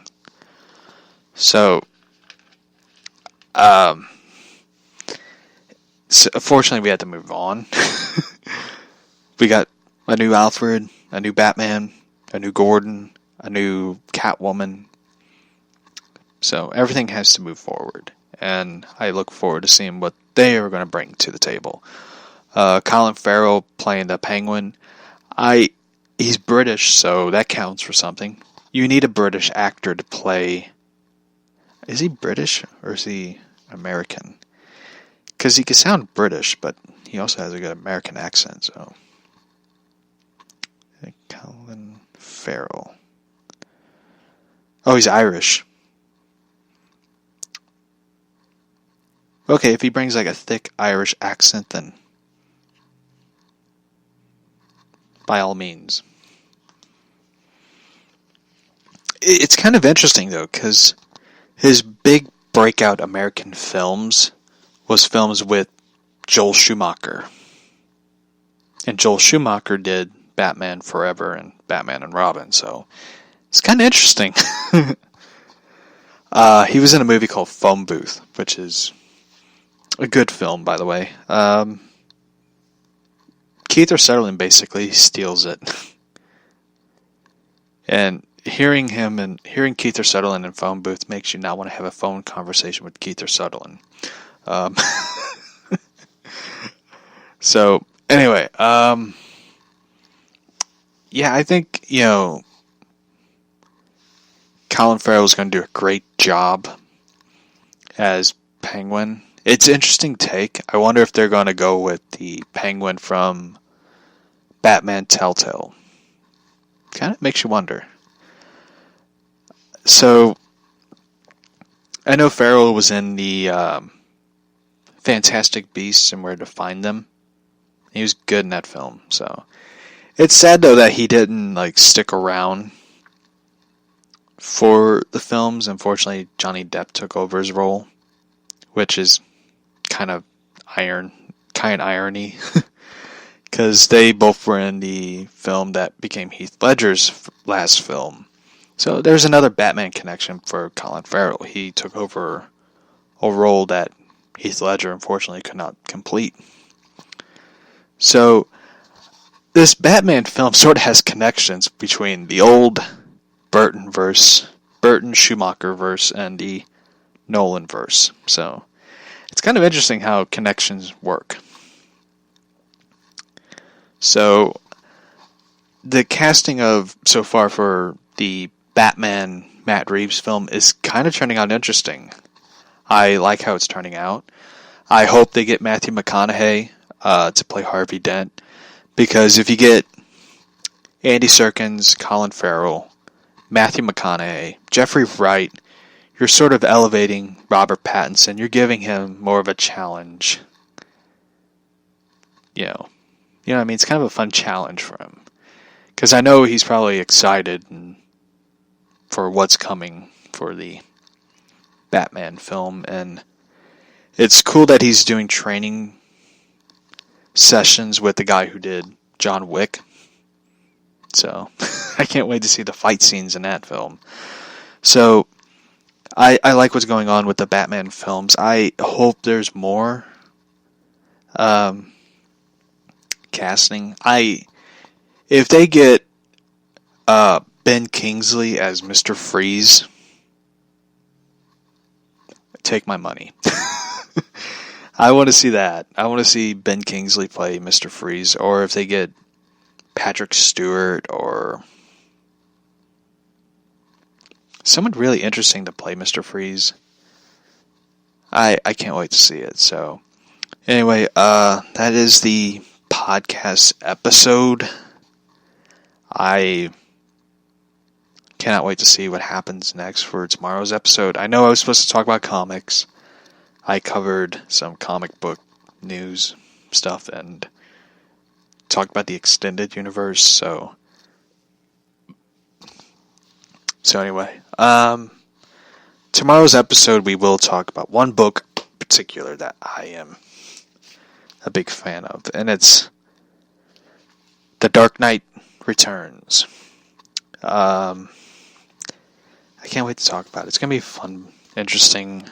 So, unfortunately, we had to move on. We got a new Alfred, a new Batman, a new Gordon, a new Catwoman. So everything has to move forward. And I look forward to seeing what they are going to bring to the table. Colin Farrell playing the Penguin. He's British, so that counts for something. You need a British actor to play. Is he British or is he American? Because he can sound British, but he also has a good American accent. So, Colin Farrell. Oh, he's Irish. Okay, if he brings like a thick Irish accent, then by all means. It's kind of interesting though, because his big breakout American films was films with Joel Schumacher. And Joel Schumacher did Batman Forever and Batman and Robin, so it's kind of interesting. He was in a movie called Phone Booth, which is a good film, by the way. Kiefer Sutherland basically steals it. And hearing Kiefer Sutherland in Phone Booth makes you not want to have a phone conversation with Kiefer Sutherland. So, anyway, yeah, I think, Colin Farrell is going to do a great job as Penguin. It's an interesting take. I wonder if they're going to go with the Penguin from Batman Telltale. Kind of makes you wonder. So, I know Farrell was in the Fantastic Beasts and Where to Find Them. He was good in that film. So, it's sad though that he didn't stick around for the films. Unfortunately, Johnny Depp took over his role, which is kind of irony, because they both were in the film that became Heath Ledger's last film. So there's another Batman connection for Colin Farrell. He took over a role that Heath Ledger unfortunately could not complete. So this Batman film sort of has connections between the old Burton Schumacher verse and the Nolan verse. So it's kind of interesting how connections work. So the casting of so far for the Batman Matt Reeves film is kind of turning out interesting. I like how it's turning out. I hope they get Matthew McConaughey to play Harvey Dent, because if you get Andy Serkis, Colin Farrell, Matthew McConaughey, Jeffrey Wright, you're sort of elevating Robert Pattinson. You're giving him more of a challenge you know what I mean? It's kind of a fun challenge for him. Because I know he's probably excited for what's coming for the Batman film. And it's cool that he's doing training sessions with the guy who did John Wick. So, I can't wait to see the fight scenes in that film. So, I like what's going on with the Batman films. I hope there's more casting. If they get Ben Kingsley as Mr. Freeze, take my money. I want to see that. I want to see Ben Kingsley play Mr. Freeze, or if they get Patrick Stewart or someone really interesting to play Mr. Freeze. I can't wait to see it. So anyway, that is the podcast episode. I cannot wait to see what happens next for tomorrow's episode. I know I was supposed to talk about comics. I covered some comic book news stuff and talked about the extended universe. So anyway, tomorrow's episode we will talk about one book in particular that I am a big fan of, and it's The Dark Knight Returns. I can't wait to talk about it. It's going to be a fun, interesting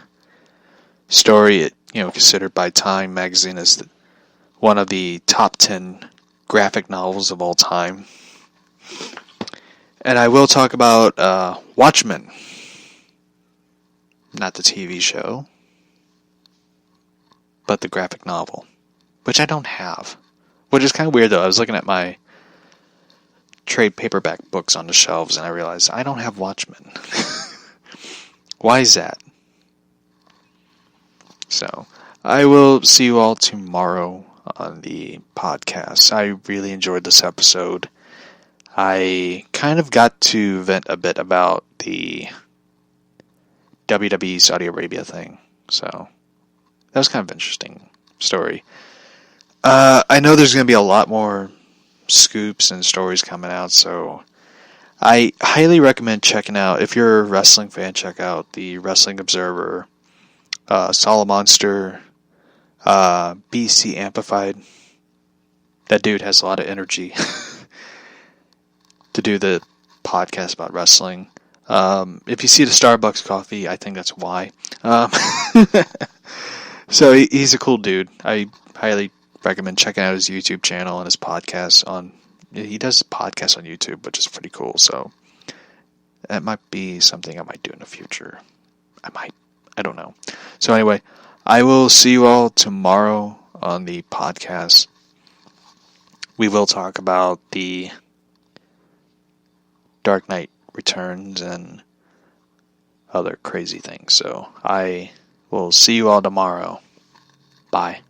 story. Considered by Time magazine as one of the top 10 graphic novels of all time. And I will talk about Watchmen. Not the TV show, but the graphic novel, which I don't have. Which is kind of weird, though. I was looking at my trade paperback books on the shelves, and I realized I don't have Watchmen. Why is that? So, I will see you all tomorrow on the podcast. I really enjoyed this episode. I kind of got to vent a bit about the WWE Saudi Arabia thing. So, that was kind of an interesting story. I know there's going to be a lot more scoops and stories coming out, so I highly recommend checking out, if you're a wrestling fan, check out the Wrestling Observer, Solid Monster, BC Amplified. That dude has a lot of energy to do the podcast about wrestling. If you see the Starbucks coffee, I think that's why. So he's a cool dude. I highly recommend checking out his YouTube channel and his podcast he does podcasts on YouTube, which is pretty cool. So that might be something I might do in the future. I don't know. So anyway, I will see you all tomorrow on the podcast. We will talk about the Dark Knight Returns and other crazy things. So I will see you all tomorrow. Bye.